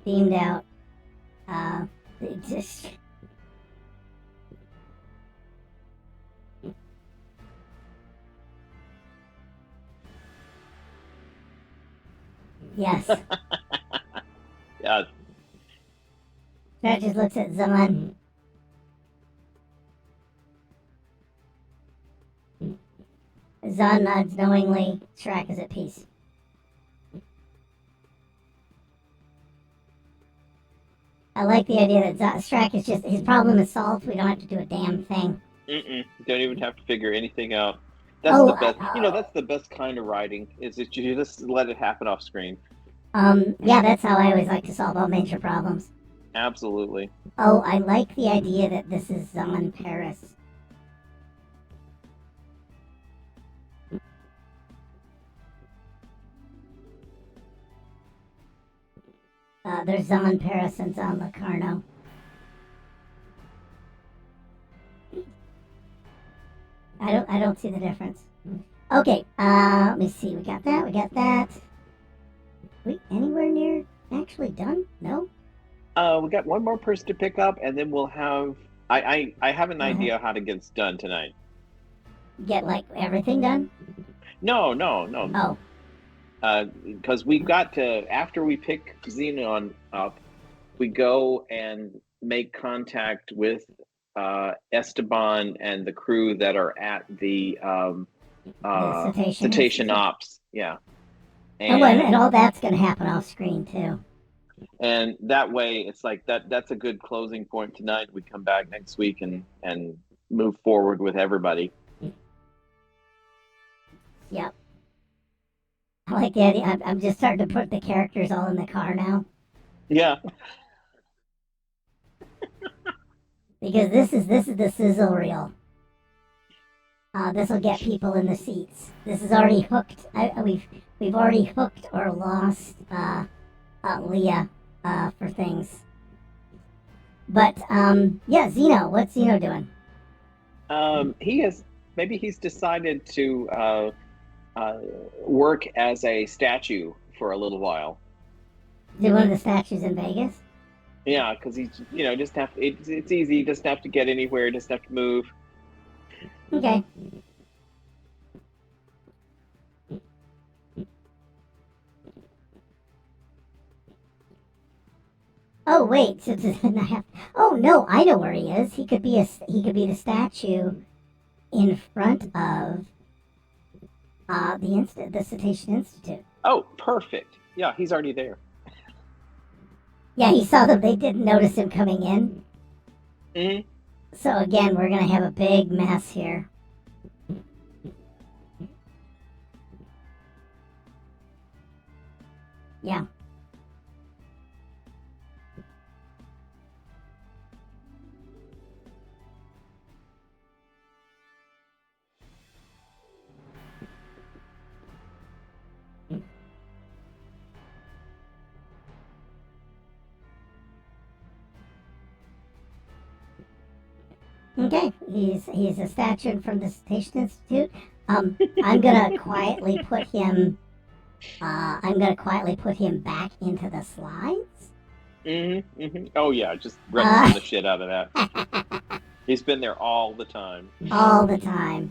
Beamed out. Just... Yes. Yeah. That just looks at Zahn. Zahn nods knowingly. Shrek is at peace. I like the idea that Shrek is just, his problem is solved. We don't have to do a damn thing. Don't even have to figure anything out. That's the best. That's the best kind of writing. Is that you just let it happen off screen. Yeah, that's how I always like to solve all major problems. Absolutely. Oh, I like the idea that this is Zahn Paris. There's Zahn Paris and Zahn Locarno. I don't see the difference. Okay, let me see. We got that. Wait, anywhere near actually done? No? We got one more person to pick up, and then we'll have... I have an idea how to get this done tonight. Get, like, everything done? No. Oh. Because we've got to, after we pick Xenon up, we go and make contact with Esteban and the crew that are at the Cetacean Ops. Yeah. And all that's going to happen off screen, too. And that way, it's like that's a good closing point tonight. We come back next week and move forward with everybody. Yep. I like the idea. I'm just starting to put the characters all in the car now. Yeah. Because this is the sizzle reel. This will get people in the seats. This is already hooked. We've already hooked or lost Leah for things. But yeah, Zeno. What's Zeno doing? He's decided to work as a statue for a little while. Is it one of the statues in Vegas? Yeah, because he's just have it's easy. He doesn't have to get anywhere. He doesn't have to move. Okay. Oh wait, so does it not have? Oh no, I know where he is. He could be the statue in front of the Cetacean Institute. Oh, perfect. Yeah, he's already there. Yeah, he saw them. They didn't notice him coming in. Mm-hmm. So again, we're gonna have a big mess here. Yeah. Okay, he's a statue from the Station Institute. I'm gonna quietly put him. I'm gonna quietly put him back into the slides. Oh yeah, just retcon the Uh, shit out of that. He's been there all the time. all the time.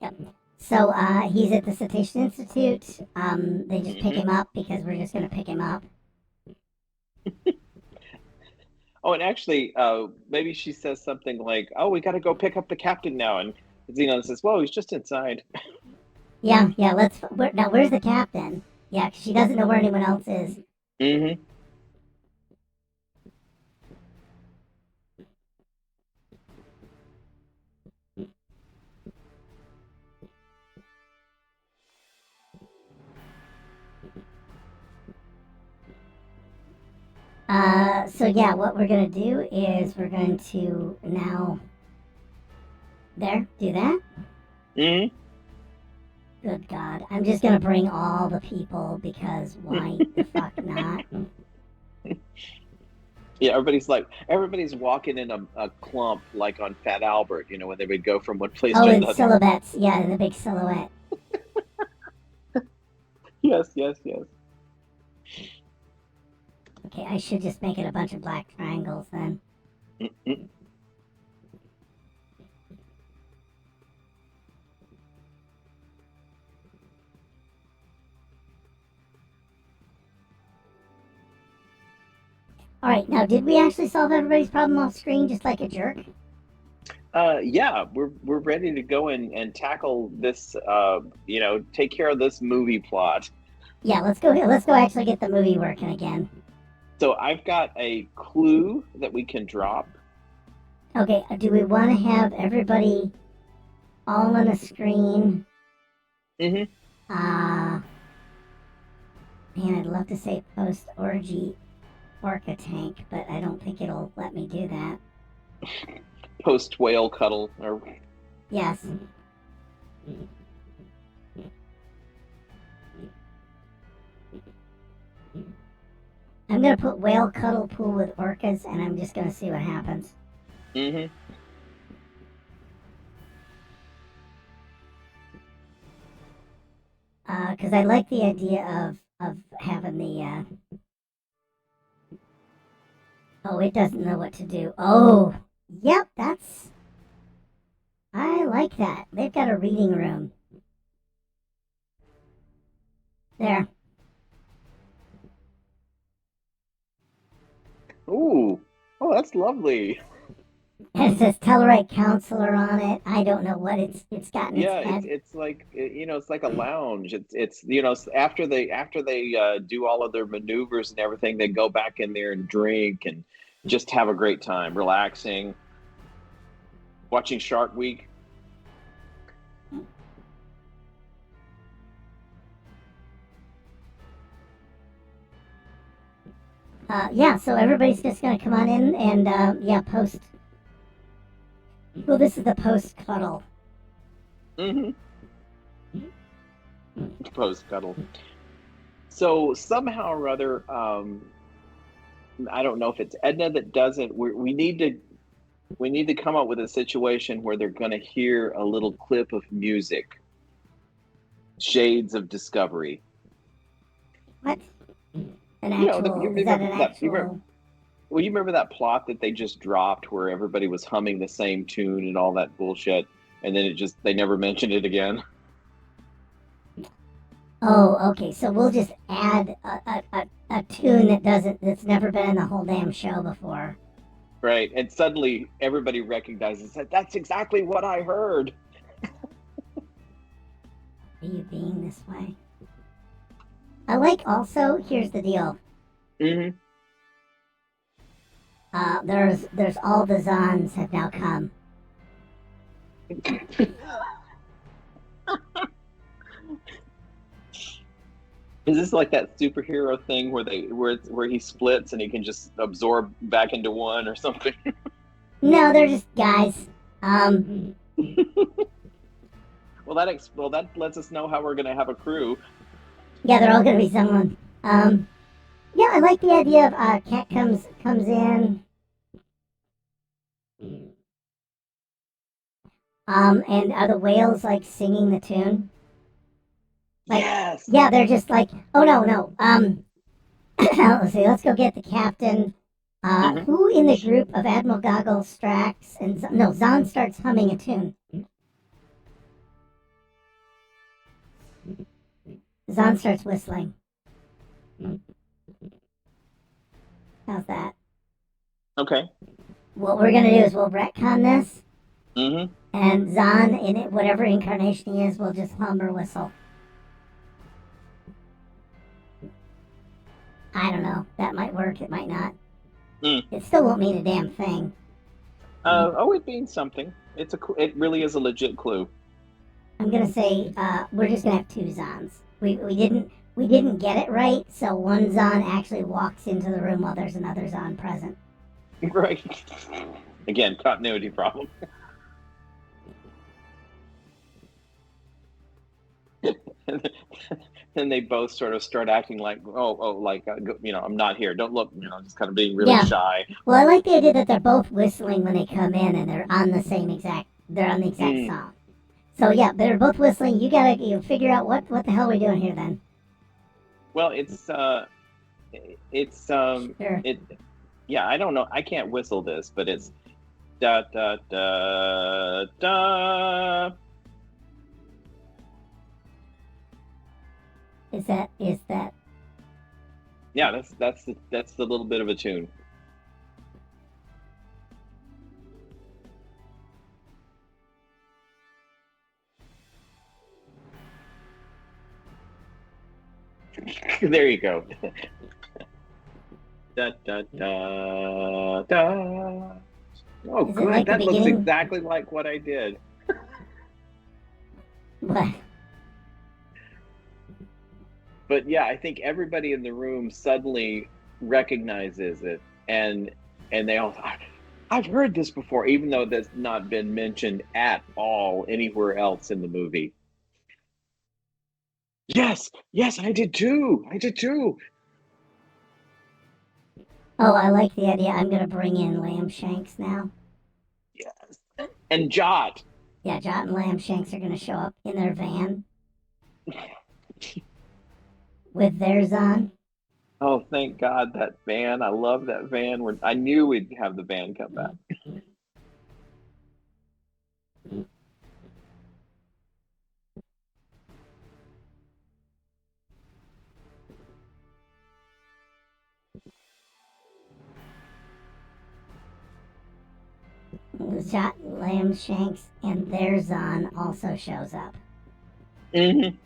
Yep. So he's at the Cetacean Institute. They just pick him up because we're just gonna pick him up. Oh, and actually, maybe she says something like, "Oh, we got to go pick up the captain now," and Xenon says, "Well, he's just inside." Yeah. Now, where's the captain? Yeah, 'cause she doesn't know where anyone else is. Mm-hmm. So yeah, what we're gonna do is we're going to now do that. Mm-hmm. Good God, I'm just gonna bring all the people because why the fuck not? Yeah, everybody's walking in a clump like on Fat Albert, when they would go from one place Oh, to in another. silhouettes, yeah, in the big silhouette. Yes. Okay, I should just make it a bunch of black triangles then. Mm-hmm. All right, now did we actually solve everybody's problem off screen just like a jerk? Yeah, we're ready to go and tackle this. Take care of this movie plot. Yeah, let's go. Let's go actually get the movie working again. So I've got a clue that we can drop. Okay, do we want to have everybody all on a screen? Mm-hmm. Man, I'd love to say post orgy orca tank, but I don't think it'll let me do that. Post whale cuddle, or Yes. I'm gonna put whale cuddle pool with orcas, and I'm just gonna see what happens. mm-hmm. Because I like the idea of having the. Oh, it doesn't know what to do. Oh, yep, that's. I like that. They've got a reading room. There. Ooh, oh, that's lovely. And it says Telluride Counselor on it. I don't know what it's got in Yeah, its head. it's like it's like a lounge. It's after they do all of their maneuvers and everything, they go back in there and drink and just have a great time, relaxing, watching Shark Week. Yeah, so everybody's just gonna come on in and post. Well, this is the post cuddle. Mm-hmm. Post cuddle. So somehow or other, I don't know if it's Edna that does it. We need to come up with a situation where they're going to hear a little clip of music, shades of discovery. What? An actual? Is that an actual? Well, you remember that plot that they just dropped where everybody was humming the same tune and all that bullshit, and then they never mentioned it again. Oh, okay. So we'll just add a tune that's never been in the whole damn show before. Right, and suddenly everybody recognizes that's exactly what I heard. Are you being this way? I like also. Here's the deal. Mm-hmm. There's all the Zons have now come. Is this like that superhero thing where he splits and he can just absorb back into one or something? No, they're just guys. Well, that lets us know how we're gonna have a crew. Yeah, they're all gonna be someone. Yeah, Yeah, I like the idea of Cat comes in. And are the whales like singing the tune? Like, Yes. yeah, they're just like, oh no. Let's see. Let's go get the captain. Who in the group of Admiral Goggles, Strax, and Zahn starts humming a tune. Zahn starts whistling. How's that? Okay. What we're gonna do is we'll retcon this, Mm-hmm. and Zahn, in it, whatever incarnation he is, will just hum or whistle. I don't know. That might work. It might not. It still won't mean a damn thing. It means something. It really is a legit clue. I'm gonna say we're just gonna have two Zahns. We didn't get it right, so one Zahn actually walks into the room while there's another Zahn present. Right. Again, continuity problem. And they both sort of start acting like, I'm not here. Don't look, just kind of being really shy. Well, I like the idea that they're both whistling when they come in, and they're on the exact song. So yeah, they're both whistling. You gotta figure out what the hell are we doing here then. Well, Sure. I don't know. I can't whistle this, but it's da da da da. Is that? Yeah, that's the little bit of a tune. There you go. Da da da da. Oh, good. Like that looks exactly like what I did. What? But yeah, I think everybody in the room suddenly recognizes it, and they all, I've heard this before, even though that's not been mentioned at all anywhere else in the movie. Yes, I did too. Oh, I like the idea. I'm gonna bring in Lamb Shanks now. Yes, and Jot. Yeah, Jot and Lamb Shanks are gonna show up in their van. With theirs on. Oh, thank God, that van. I love that van. I knew we'd have the band come back. Jot, Lamb Shanks, and their Zahn also shows up. Mm-hmm.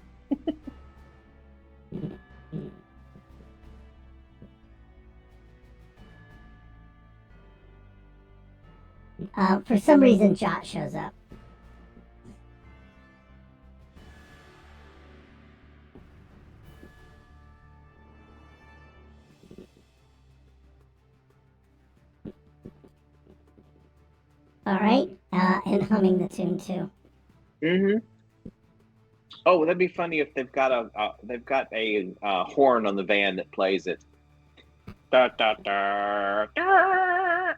For some reason, Jot shows up. All right, and humming the tune too. Mm-hmm. Oh, that'd be funny if they've got a horn on the van that plays it. Da da da da.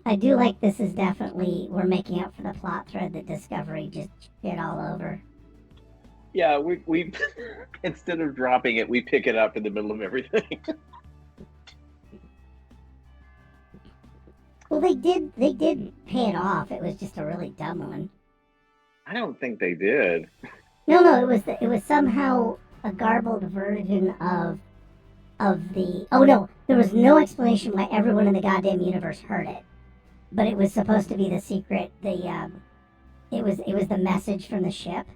I do like this is definitely, we're making up for the plot thread that Discovery just shit all over. Yeah, we instead of dropping it, we pick it up in the middle of everything. Well, they did pay it off. It was just a really dumb one. I don't think they did. No, it was somehow a garbled version of the. Oh no, there was no explanation why everyone in the goddamn universe heard it, but it was supposed to be the secret. It was the message from the ship.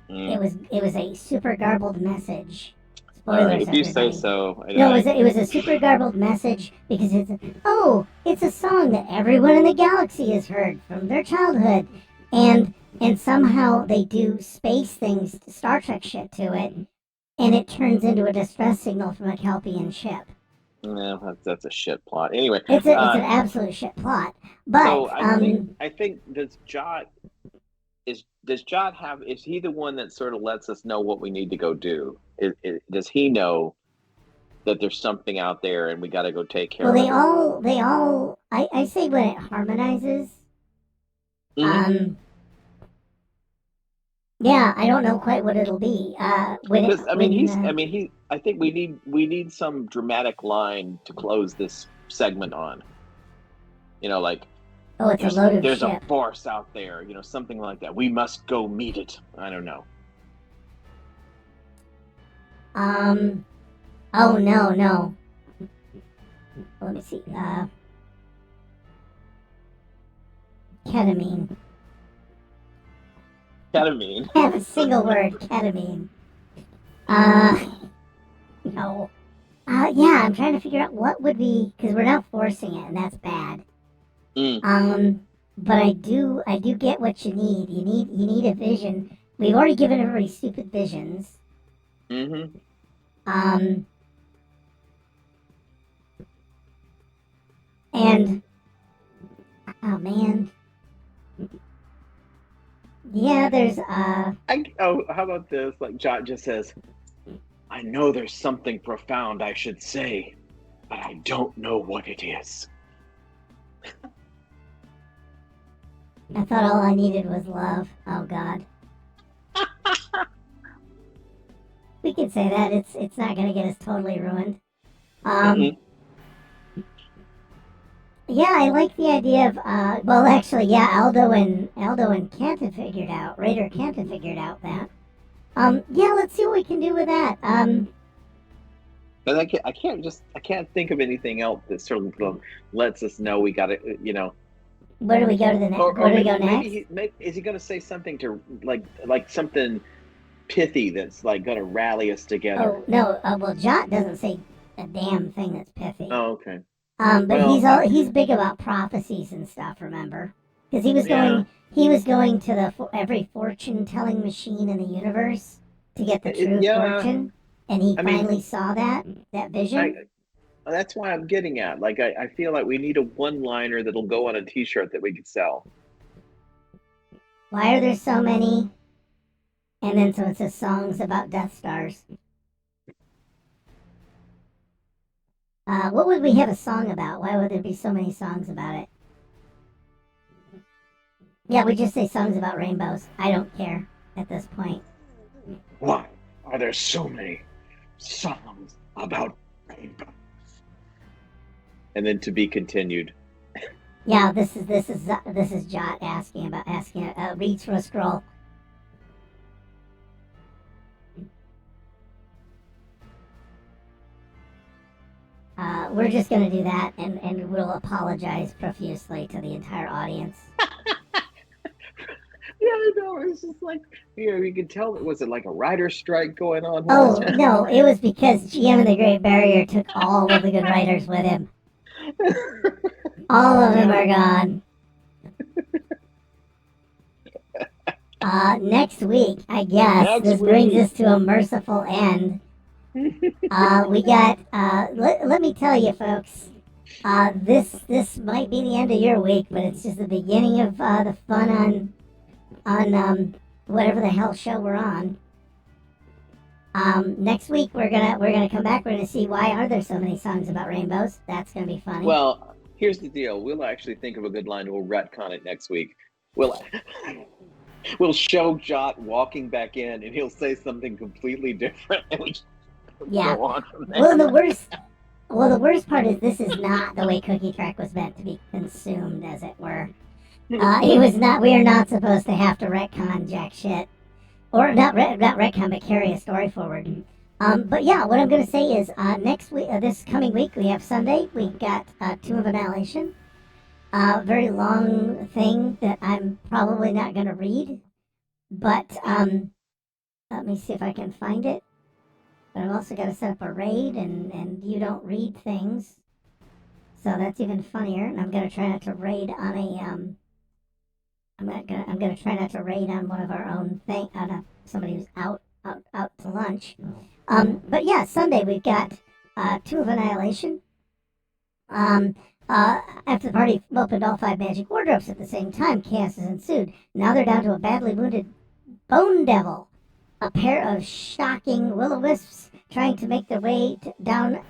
It was a super garbled message. Spoilers, if you say so. No, it was a super garbled message because it's a song that everyone in the galaxy has heard from their childhood, and somehow they do space things, Star Trek shit to it, and it turns into a distress signal from a Kelpian ship. Yeah, that's a shit plot. Anyway, it's an absolute shit plot. But so I think this Jot is does Jot have? Is he the one that sort of lets us know what we need to go do? Does he know that there's something out there and we got to go take care Well, of it? they all. I say when it harmonizes. Mhm. Yeah, I don't know quite what it'll be. Because I think we need some dramatic line to close this segment on. Like oh, it's a loaded there's a ship. force out there, something like that. We must go meet it. I don't know. Oh no. Let me see. Ketamine. Ketamine. I have a single word. Ketamine. No. Yeah, I'm trying to figure out what would be because we're not forcing it, and that's bad. But I do get what you need. You need a vision. We've already given everybody stupid visions. Mm-hmm. And oh man, yeah, there's How about this? Like Jot just says, I know there's something profound I should say, but I don't know what it is. I thought all I needed was love. Oh God. We could say that it's not gonna get us totally ruined. Yeah, I like the idea of well actually yeah, Aldo and Canton figured out Raider Canton figured out that. Yeah, let's see what we can do with that. But I can't think of anything else that sort of lets us know we got to, Where do we go to the next? Where do we go next? Is he going to say something to like something pithy that's like going to rally us together? Oh no, well Jot doesn't say a damn thing that's pithy. Oh, okay. But well, he's big about prophecies and stuff. Remember, because he was going to every fortune telling machine in the universe to get the true fortune, and he finally saw that vision. That's why I'm getting at. Like, I feel like we need a one-liner that'll go on a T-shirt that we could sell. Why are there so many? And then so it says songs about Death Stars. What would we have a song about? Why would there be so many songs about it? Yeah, we just say songs about rainbows. I don't care at this point. Why are there so many songs about rainbows? And then to be continued. Yeah, this is Jot asking reads from a scroll. We're just gonna do that, and we'll apologize profusely to the entire audience. Yeah, I know. It's just like, you could tell. Was it like a writer's strike going on? Oh no, it was because GM and the Great Barrier took all of the good writers with him. All of them are gone. Next week, I guess, this brings us to a merciful end. We got, let me tell you folks, this might be the end of your week, but it's just the beginning of the fun on whatever the hell show we're on. Next week we're gonna come back. We're gonna see why are there so many songs about rainbows. That's gonna be funny. Well, here's the deal. We'll actually think of a good line. We'll retcon it next week. We'll show Jot walking back in, and he'll say something completely different, and we go on from there. Well, the worst part is this is not the way Cookie Track was meant to be consumed, as it were. It was not. We are not supposed to have to retcon jack shit, or not retcon, but carry a story forward. But yeah, what I'm going to say is next week, this coming week, we have Sunday. We've got Tomb of Annihilation. Very long thing that I'm probably not going to read, but let me see if I can find it. But I've also got to set up a raid, and you don't read things, so that's even funnier. And I'm going to try not to raid on a I'm gonna try not to raid on one of our own thing on somebody who's out to lunch. But yeah, Sunday we've got Tomb of Annihilation. After the party opened all 5 magic wardrobes at the same time, chaos has ensued. Now they're down to a badly wounded Bone Devil, a pair of shocking will-o-wisps trying to make their way down,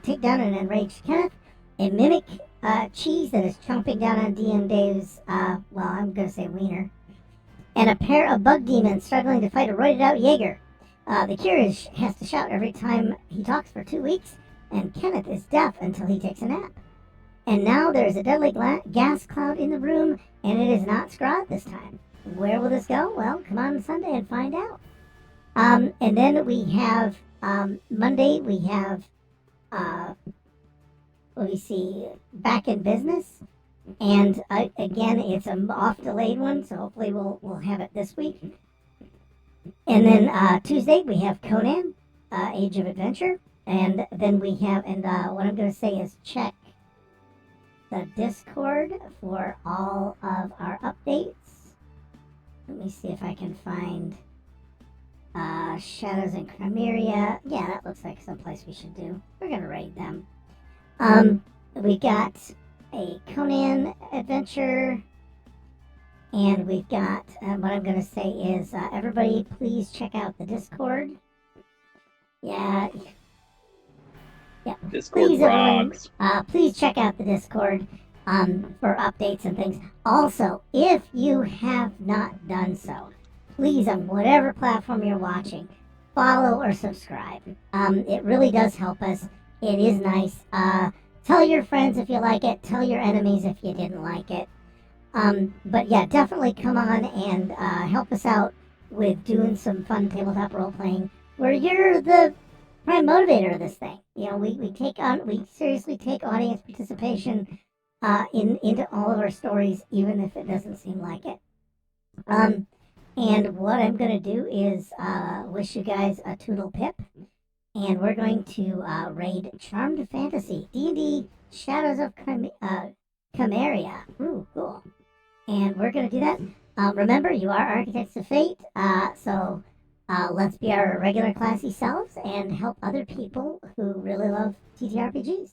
take down an enraged Kenneth, a mimic cheese that is chomping down on D and Dave's, well, I'm going to say wiener, and a pair of bug demons struggling to fight a roided-out Jaeger. The Curious has to shout every time he talks for 2 weeks, and Kenneth is deaf until he takes a nap. And now there is a deadly gas cloud in the room, and it is not Scrod this time. Where will this go? Well, come on Sunday and find out. And then we have Monday. We have let me see, Back in Business, and again, it's an off-delayed one, so hopefully we'll have it this week. And then Tuesday we have Conan, Age of Adventure, and then we have, and what I'm going to say is check the Discord for all of our updates. Let me see if I can find Shadows in Chimera. Yeah, that looks like someplace we should do. We're going to raid them. We got a Conan adventure, and we've got, what I'm going to say is, everybody please check out the Discord. Yeah. Discord Please, rocks. everyone, please check out the Discord for updates and things. Also, if you have not done so, please, on whatever platform you're watching, follow or subscribe. It really does help us. It is nice. Tell your friends if you like it. Tell your enemies if you didn't like it. But yeah, definitely come on and help us out with doing some fun tabletop role playing, where you're the prime motivator of this thing. You know, we seriously take audience participation into all of our stories, even if it doesn't seem like it. And what I'm going to do is wish you guys a toodle pip, and we're going to raid Charmed Fantasy, D&D Shadows of Chimera. Ooh, cool. And we're going to do that. Remember, you are Architects of Fate, so let's be our regular classy selves and help other people who really love TTRPGs.